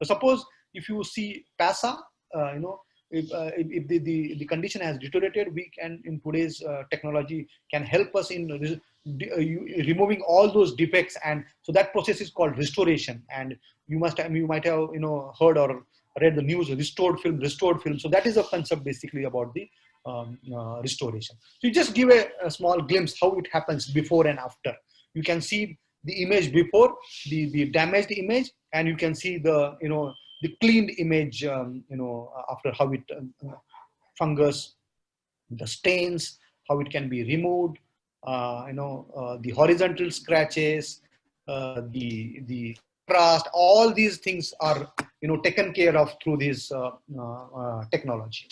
So suppose if you see PASA, if the condition has deteriorated, we can, in today's technology, can help us in removing all those defects, and so that process is called restoration. And you might have heard or read the news, restored film. So that is a concept basically about the restoration. So you just give a small glimpse how it happens before and after. You can see the image before, the damaged image, and you can see the the cleaned image, after, how it fungus, the stains, how it can be removed, the horizontal scratches, the contrast, all these things are taken care of through this technology.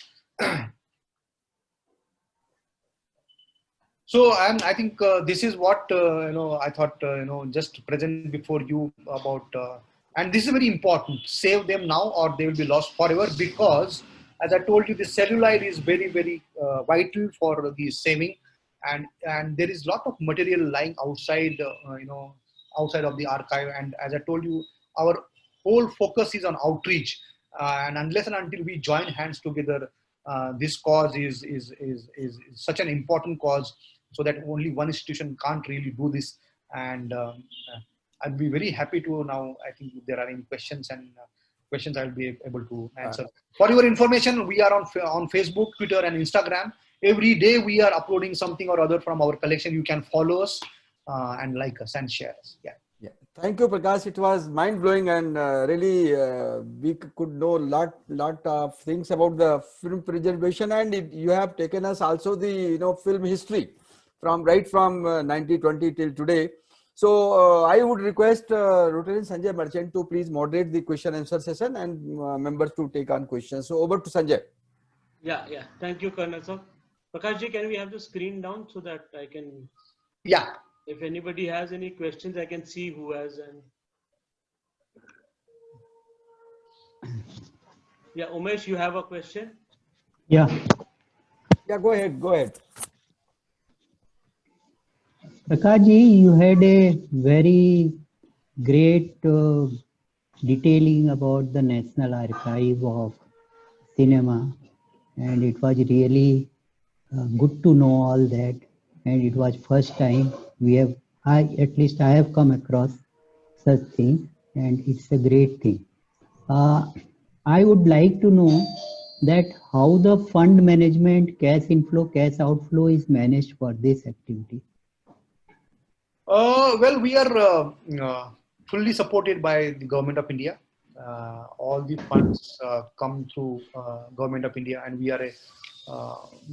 So I think this is what I thought just present before you about. And this is very important. Save them now or they will be lost forever, because as I told you, the celluloid is very, very vital for the saving, and there is a lot of material lying outside, outside of the archive. And as I told you, our whole focus is on outreach, and unless and until we join hands together, this cause is such an important cause, so that only one institution can't really do this. And I'd be very happy to now, I think if there are any questions I'll be able to answer. For your information, we are on Facebook, Twitter, and Instagram. Every day we are uploading something or other from our collection. You can follow us and like us and share us. Yeah. Thank you, Prakash. It was mind blowing, and really we could know lot of things about the film preservation, and you have taken us also the film history from 1920 till today. So I would request Rotarian Sanjay Merchant to please moderate the question answer session, and members to take on questions. So over to Sanjay. Yeah. Thank you, Colonel sir. Prakashji, can we have the screen down so that I can? Yeah. If anybody has any questions, I can see who has. And yeah, Umesh, you have a question? Yeah. Go ahead. Prakashji, you had a very great detailing about the National Archive of Cinema, and it was really good to know all that. And it was first time at least I have come across such things, and it's a great thing. I would like to know that how the fund management, cash inflow, cash outflow is managed for this activity. Well, we are fully supported by the Government of India. All the funds come through Government of India, and we are a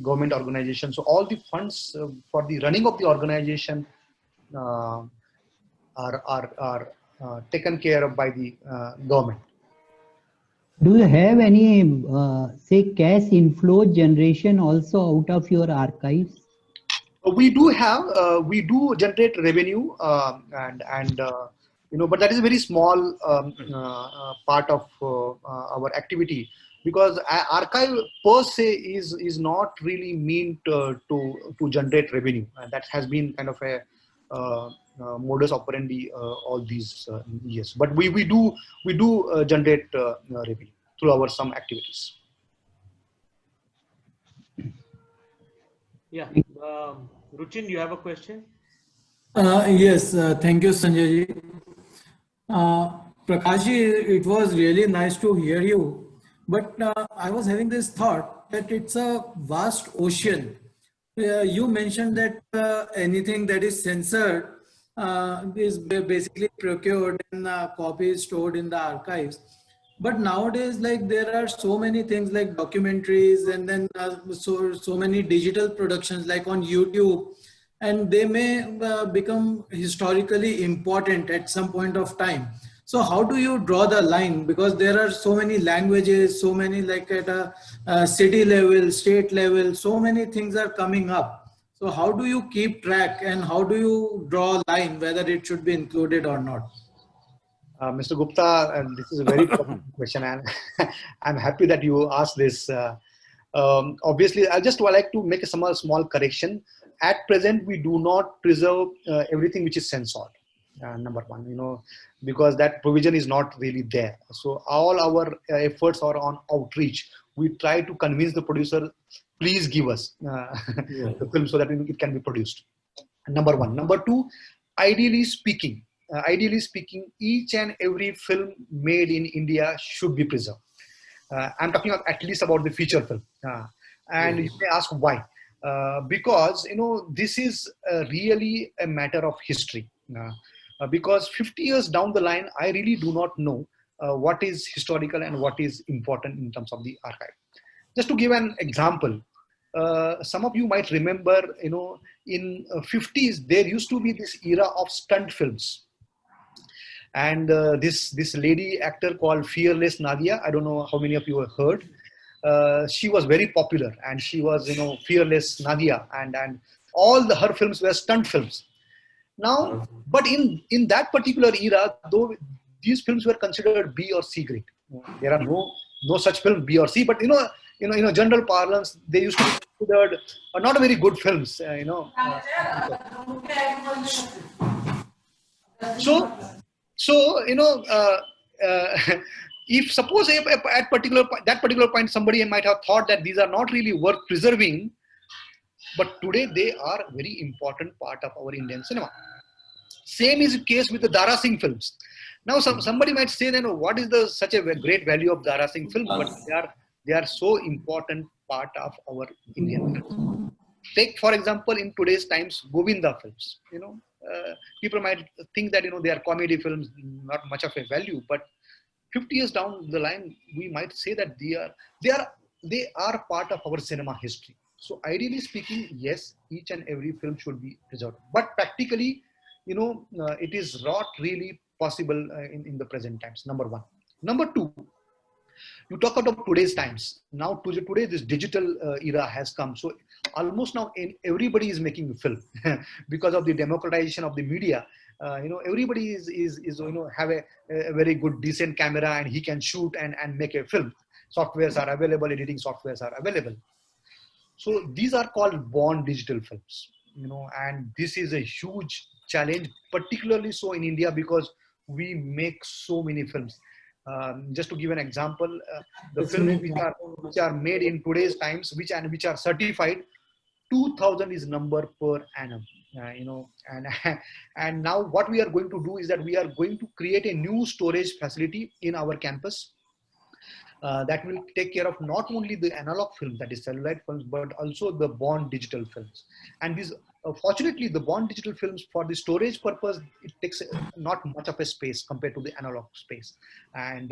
government organization. So all the funds for the running of the organization are taken care of by the government. Do you have any, say, cash inflow generation also out of your archives? We do generate revenue, but that is a very small part of our activity, because archive per se is not really meant to generate revenue, and that has been kind of a modus operandi all these years. But we do generate revenue through some activities. Yeah. Ruchin, you have a question? Yes, thank you, Sanjay ji. Prakashji, it was really nice to hear you. But I was having this thought that it's a vast ocean. You mentioned that anything that is censored is basically procured and copies stored in the archives. But nowadays, like there are so many things like documentaries and then so many digital productions like on YouTube, and they may become historically important at some point of time. So how do you draw the line? Because there are so many languages, so many like at a city level, state level, so many things are coming up. So how do you keep track and how do you draw a line whether it should be included or not? Mr. Gupta, this is a very important question, and I'm happy that you asked this. Obviously, I just would like to make a small correction. At present, we do not preserve everything which is censored. Number one, because that provision is not really there. So all our efforts are on outreach. We try to convince the producer, please give us the film so that it can be produced. Number one. Number two, ideally speaking, each and every film made in India should be preserved. I'm talking at least about the feature film. And you may ask why. Because, this is really a matter of history. Because 50 years down the line, I really do not know what is historical and what is important in terms of the archive. Just to give an example, some of you might remember, in 50s, there used to be this era of stunt films. And this lady actor called Fearless Nadia, I don't know how many of you have heard. She was very popular, and she was, Fearless Nadia, and all her films were stunt films. Now, but in that particular era, though these films were considered B or C grade, there are no such film B or C. But general parlance, they used to be considered not very good films. So if suppose at that particular point somebody might have thought that these are not really worth preserving, but today they are a very important part of our Indian cinema. Same is the case with the Dara Singh films. Now somebody might say, what is such a great value of Dara Singh films? But they are so important part of our Indian film. Take for example, in today's times, Govinda films. People might think that they are comedy films, not much of a value, but 50 years down the line, we might say that they are part of our cinema history. So ideally speaking, yes, each and every film should be preserved. But practically, it is not really possible in the present times. Number one. Number two, you talk about today's times. Now today this digital era has come. So almost now everybody is making a film because of the democratization of the media. Everybody is have a very good decent camera, and he can shoot and make a film. Softwares are available, editing softwares are available. So these are called born digital films, and this is a huge challenge, particularly so in India, because we make so many films. Just to give an example, the films which are made in today's times, which are certified, 2,000 is number per annum. And now what we are going to do is that we are going to create a new storage facility in our campus that will take care of not only the analog films, that is celluloid films, but also the born digital films. And these, fortunately, the born digital films, for the storage purpose, it takes not much of a space compared to the analog space. And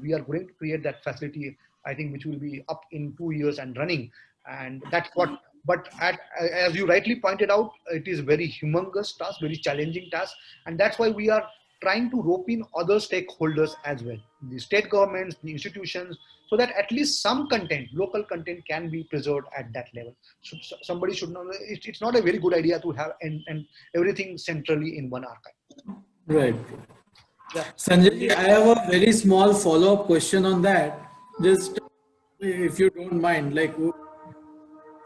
we are going to create that facility, I think, which will be up in 2 years and running. And that's what. But as you rightly pointed out, it is very humongous task, very challenging task, and that's why we are trying to rope in other stakeholders as well, the state governments, the institutions, so that at least some content, local content, can be preserved at that level. So somebody should know it's not a very good idea to have and everything centrally in one archive. Right. Yeah. Sanjay, I have a very small follow-up question on that. Just if you don't mind,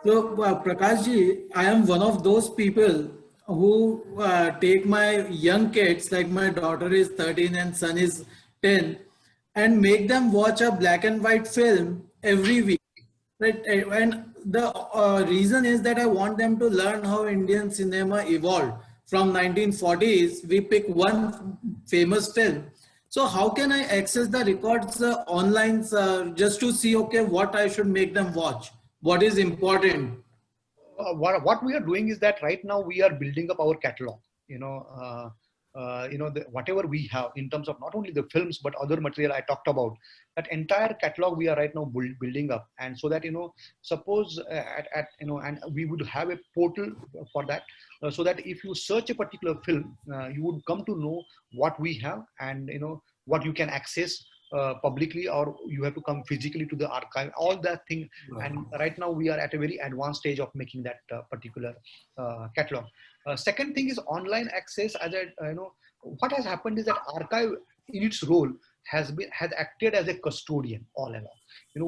so Prakash ji, I am one of those people who take my young kids, like my daughter is 13 and son is 10, and make them watch a black and white film every week. Right? And the reason is that I want them to learn how Indian cinema evolved from 1940s, we pick one famous film. So how can I access the records online just to see, okay, what I should make them watch? What is important? What we are doing is that right now we are building up our catalog. Whatever we have in terms of not only the films but other material I talked about, that entire catalog we are right now building up, and so that suppose and we would have a portal for that, so that if you search a particular film, you would come to know what we have, and what you can access publicly, or you have to come physically to the archive, all that thing. And right now we are at a very advanced stage of making that particular catalog. Second thing is online access. As what has happened is that archive in its role has acted as a custodian all along.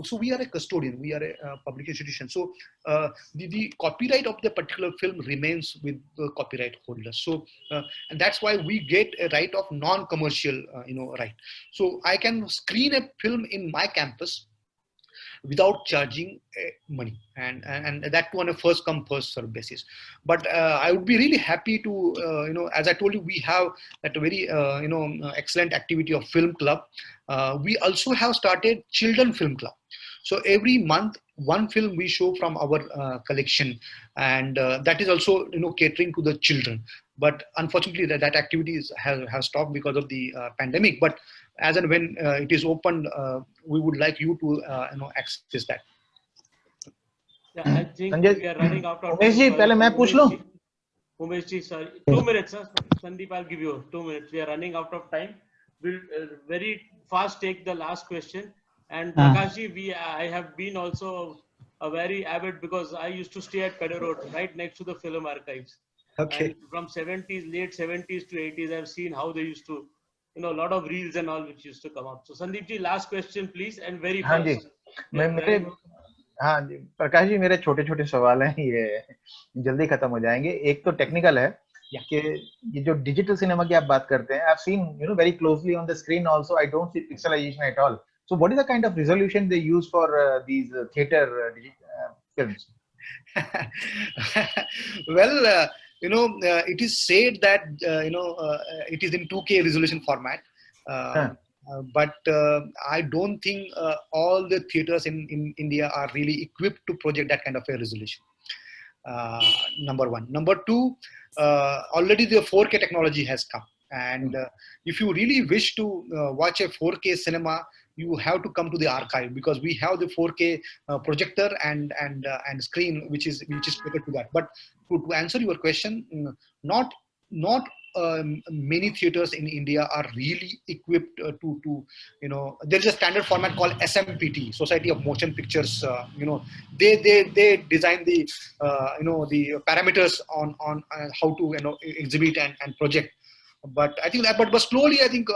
So we are a custodian, we are a public institution. So the copyright of the particular film remains with the copyright holder. So and that's why we get a right of non-commercial right. So I can screen a film in my campus without charging money, and that too on a first come first serve basis. But I would be really happy to as I told you, we have that very excellent activity of film club. We also have started children film club. So every month one film we show from our collection, and that is also catering to the children. But unfortunately that activity has stopped because of the pandemic. But as and when it is opened, we would like you to access that. Yeah, I think Sanjay, we are running out of Umesh ji, time. पहले मैं पूछ लूं? Umesh ji, sorry. 2 minutes, sir. Sandeep, I'll give you 2 minutes. We are running out of time. We'll very fast take the last question. And Prakash ji, I have been also a very avid, because I used to stay at Kada Road, right next to the film archives. Okay. And from 70s, late 70s to 80s, I've seen how they used to, a lot of reels and all which used to come up. So Sandeep ji, last question, please, and very हाँ जी, fast. हाँ जी, प्रकाश जी, मेरे छोटे छोटे सवाल हैं, ये जल्दी खत्म हो जाएंगे. एक तो टेक्निकल है कि ये जो डिजिटल सिनेमा की आप बात करते हैं, I've seen very closely on the screen also. I don't see pixelization at all. So what is the kind of resolution they use for these theater films? Well, it is said that it is in 2K resolution format. But I don't think all the theaters in India are really equipped to project that kind of a resolution. Number one. Number two, already the 4K technology has come. And if you really wish to watch a 4K cinema, you have to come to the archive, because we have the 4K projector and screen which is fitted to that. But to answer your question, not many theaters in India are really equipped to there is a standard format called SMPT, Society of Motion Pictures. They design the the parameters on how to exhibit and project. But I think that, but slowly I think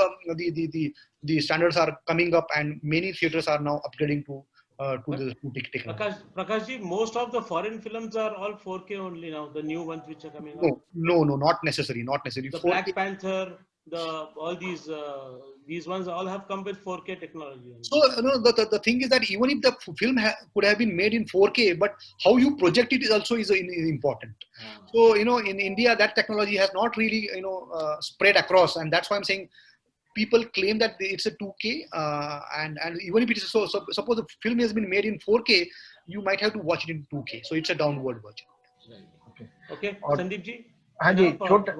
the standards are coming up, and many theaters are now upgrading to the technology. Prakash ji, most of the foreign films are all 4K only now. The new ones which are coming out. No, not necessary. Not necessary. The 4K. Black Panther, all these ones all have come with 4K technology. So the thing is that even if the film could have been made in 4K, but how you project it is also important. So in India that technology has not really spread across, and that's why I'm saying people claim that it's a 2K, and even if it is so suppose the film has been made in 4K, you might have to watch it in 2K. So it's a downward version. Okay, Sandeep ji. हाँ जी, छोटा.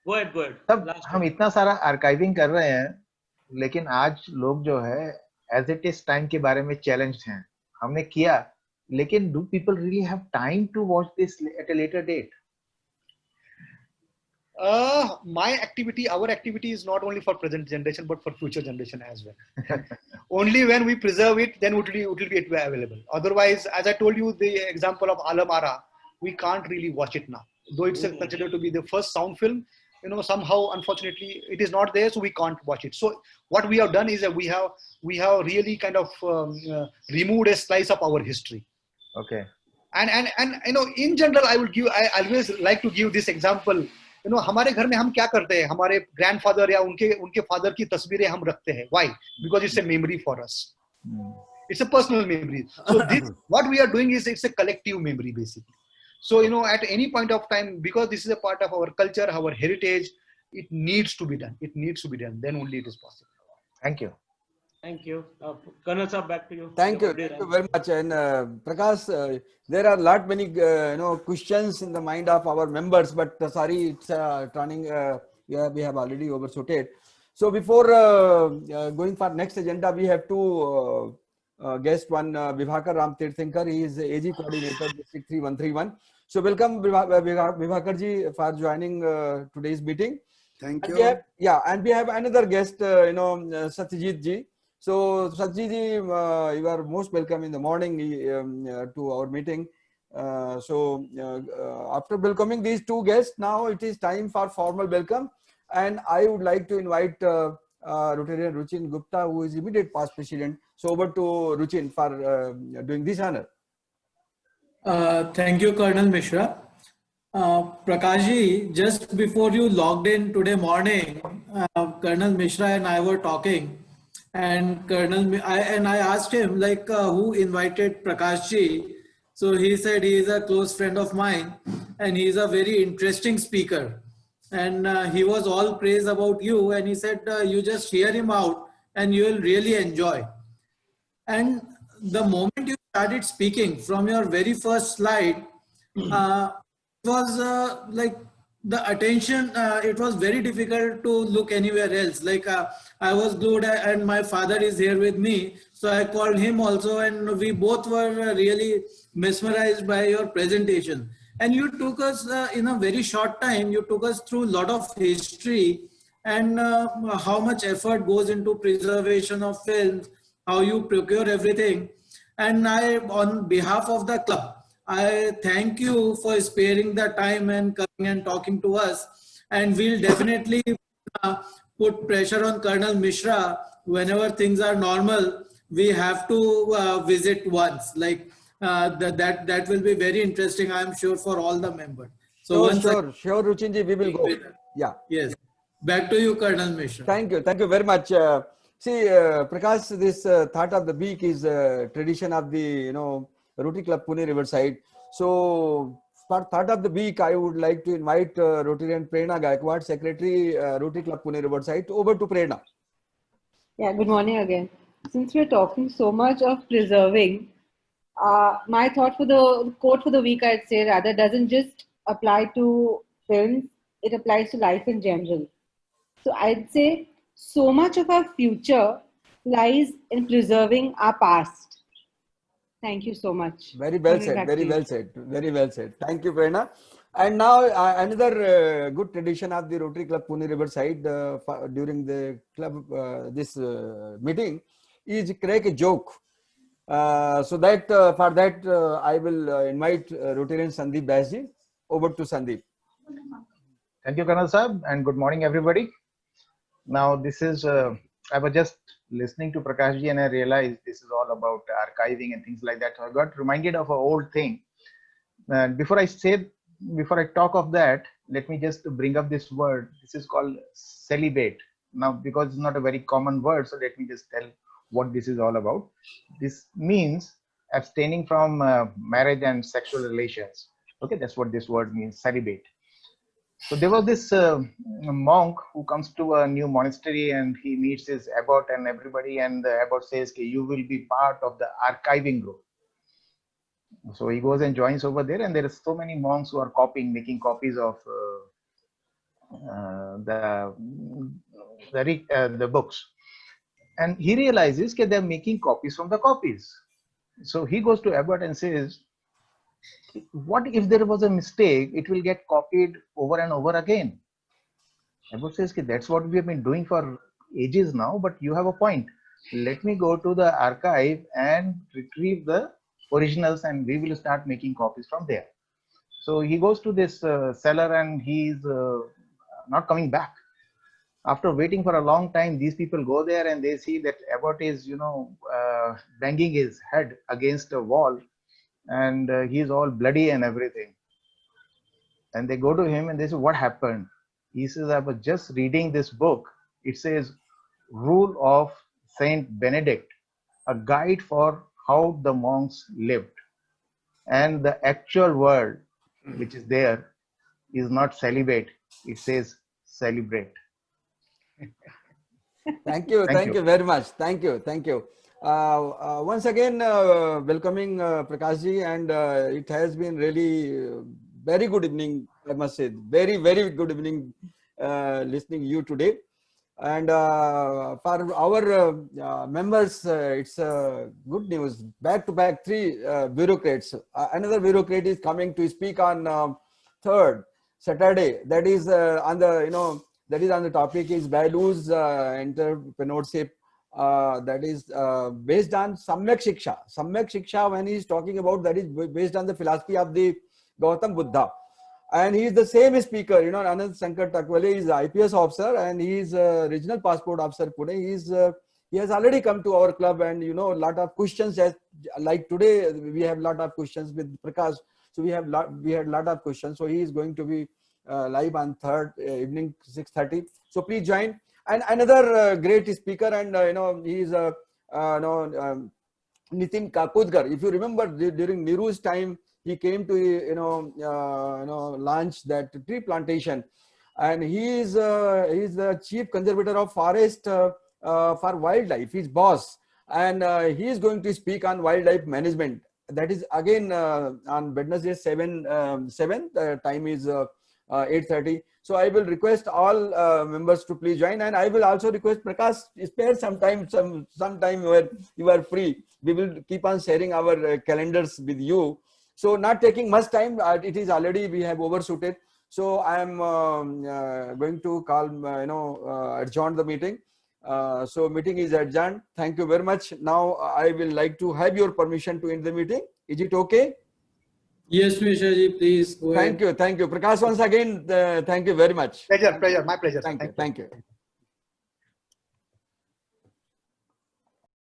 Go ahead. तब हम इतना सारा archiving कर रहे हैं, लेकिन आज लोग जो है एज इट इज टाइम के बारे में चैलेंज्ड हैं. हमने किया, लेकिन do people really have time to watch this at a later date? Our activity is not only for present generation but for future generation as well. Only when we preserve it, then it will be available. Otherwise, as I told you, the example of Alamara, we can't really watch it now. Though it's considered to be the first sound film, somehow unfortunately it is not there, so we can't watch it. So what we have done is that we have really kind of removed a slice of our history. Okay. And in general, I always like to give this example. हमारे घर में हम क्या करते हैं, हमारे grandfather या उनके फादर की तस्वीरें हम रखते हैं. Why? Because it's a memory for us. It's a personal memory. So what we are doing is it's a collective memory basically. So, you know, at any point of time, because this is a part of our culture, our heritage, it needs to be done. It needs to be done. Then only it is possible. Thank you. Thank you. Colonel sir, back to you. Thank you very much. And Prakash, there are lot many questions in the mind of our members, but sorry, it's turning. Yeah, we have already overshot it. So before going for next agenda, we have to guest one Vibhakar Ram Tirthankar. He is AG coordinator, District 3131. So welcome Vibhakar ji for joining today's meeting. Thank and you. And we have another guest, Satyajit ji. So Satyajit ji, you are most welcome in the morning to our meeting. After welcoming these two guests, now it is time for formal welcome. And I would like to invite Rotarian Ruchin Gupta, who is immediate past president. So over to Ruchin for doing this honor. Thank you, Colonel Mishra. Prakashji, just before you logged in today morning, Colonel Mishra and I were talking, and I asked him like who invited Prakashji. So he said he is a close friend of mine, and he is a very interesting speaker. And he was all praise about you, and he said you just hear him out, and you will really enjoy. And the moment you started speaking, from your very first slide, it was like the attention, it was very difficult to look anywhere else. Like I was glued, and my father is here with me. So I called him also, and we both were really mesmerized by your presentation. And you took us in a very short time, you took us through a lot of history and how much effort goes into preservation of films, how you procure everything. And I, on behalf of the club, I thank you for sparing the time and coming and talking to us. And we'll definitely put pressure on Colonel Mishra. Whenever things are normal, we have to visit once. Like that will be very interesting, I'm sure, for all the members. So sure, Ruchinji, we will go. Yeah. Yes. Back to you, Colonel Mishra. Thank you very much. See, Prakash, this thought of the week is tradition of the Rotary Club Pune Riverside. So for thought of the week, I would like to invite Rotarian Prerna Gaikwad, Secretary, Rotary Club Pune Riverside. Over to Prerna. Yeah, good morning again. Since we're talking so much of preserving, my thought for the quote for the week, I'd say rather, doesn't just apply to films, it applies to life in general. So I'd say so much of our future lies in preserving our past. Thank you so much. Very well said. Very well said. Very well said. Thank you, Prerna. And now another good tradition of the Rotary Club Pune Riverside during the club this meeting is crack a joke. So that for that I will invite Rotarian Sandeep Basji. Over to Sandeep. Thank you, Colonel Saab, and good morning, everybody. Now, this is I was just listening to Prakash ji and I realized this is all about archiving and things like that. So I got reminded of an old thing. And before I talk of that, let me just bring up this word. This is called celibate. Now, because it's not a very common word, so let me just tell what this is all about. This means abstaining from marriage and sexual relations. Okay, that's what this word means, celibate. So there was this monk who comes to a new monastery and he meets his abbot and everybody, and the abbot says, okay, you will be part of the archiving group. So he goes and joins over there, and there are so many monks who are making copies of the books. And he realizes that they're making copies from the copies. So he goes to abbot and says, what if there was a mistake? It will get copied over and over again. Abbot says, that's what we have been doing for ages now, but you have a point. Let me go to the archive and retrieve the originals, and we will start making copies from there. So he goes to this cellar, and he's not coming back. After waiting for a long time, these people go there and they see that abbot is, banging his head against a wall, and he's all bloody and everything. And they go to him and they say, what happened? He says, I was just reading this book. It says, Rule of Saint Benedict, a guide for how the monks lived. And the actual word which is there is not celibate. It says celebrate. Thank you. Thank you very much. Thank you. Thank you. Once again, welcoming Prakash ji, and it has been really very good evening, I must say. Very, very good evening listening you today. And for our members, it's good news. Back to back, 3 bureaucrats. Another bureaucrat is coming to speak on 3rd Saturday. That is on the that is on the topic is values, entrepreneurship. That is based on Samyak Shiksha. Samyak Shiksha, when he is talking about, that is based on the philosophy of the Gautam Buddha. And he is the same speaker, Anand Shankar Takwale is IPS officer, and he is regional passport officer Pune. He has already come to our club, and a lot of questions, like today we have a lot of questions with Prakash. So we had a lot of questions. So he is going to be live on 3rd evening 6:30. So please join. And another great speaker, and he is Nitin Kakudkar. If you remember, during Nehru's time, he came to launch that tree plantation, and he is the chief conservator of forest for wildlife. His boss, and he is going to speak on wildlife management. That is again on Wednesday 7th. Time is 8:30. So I will request all members to please join, and I will also request Prakash, spare some time where you are free. We will keep on sharing our calendars with you. So not taking much time, it is already, we have overshooted. So I am going to call, adjourn the meeting. So meeting is adjourned. Thank you very much. Now I will like to have your permission to end the meeting. Is it okay? Yes, Mishra-ji, please go ahead. Thank you. Prakash, once again, thank you very much. Pleasure. My pleasure. Thank you.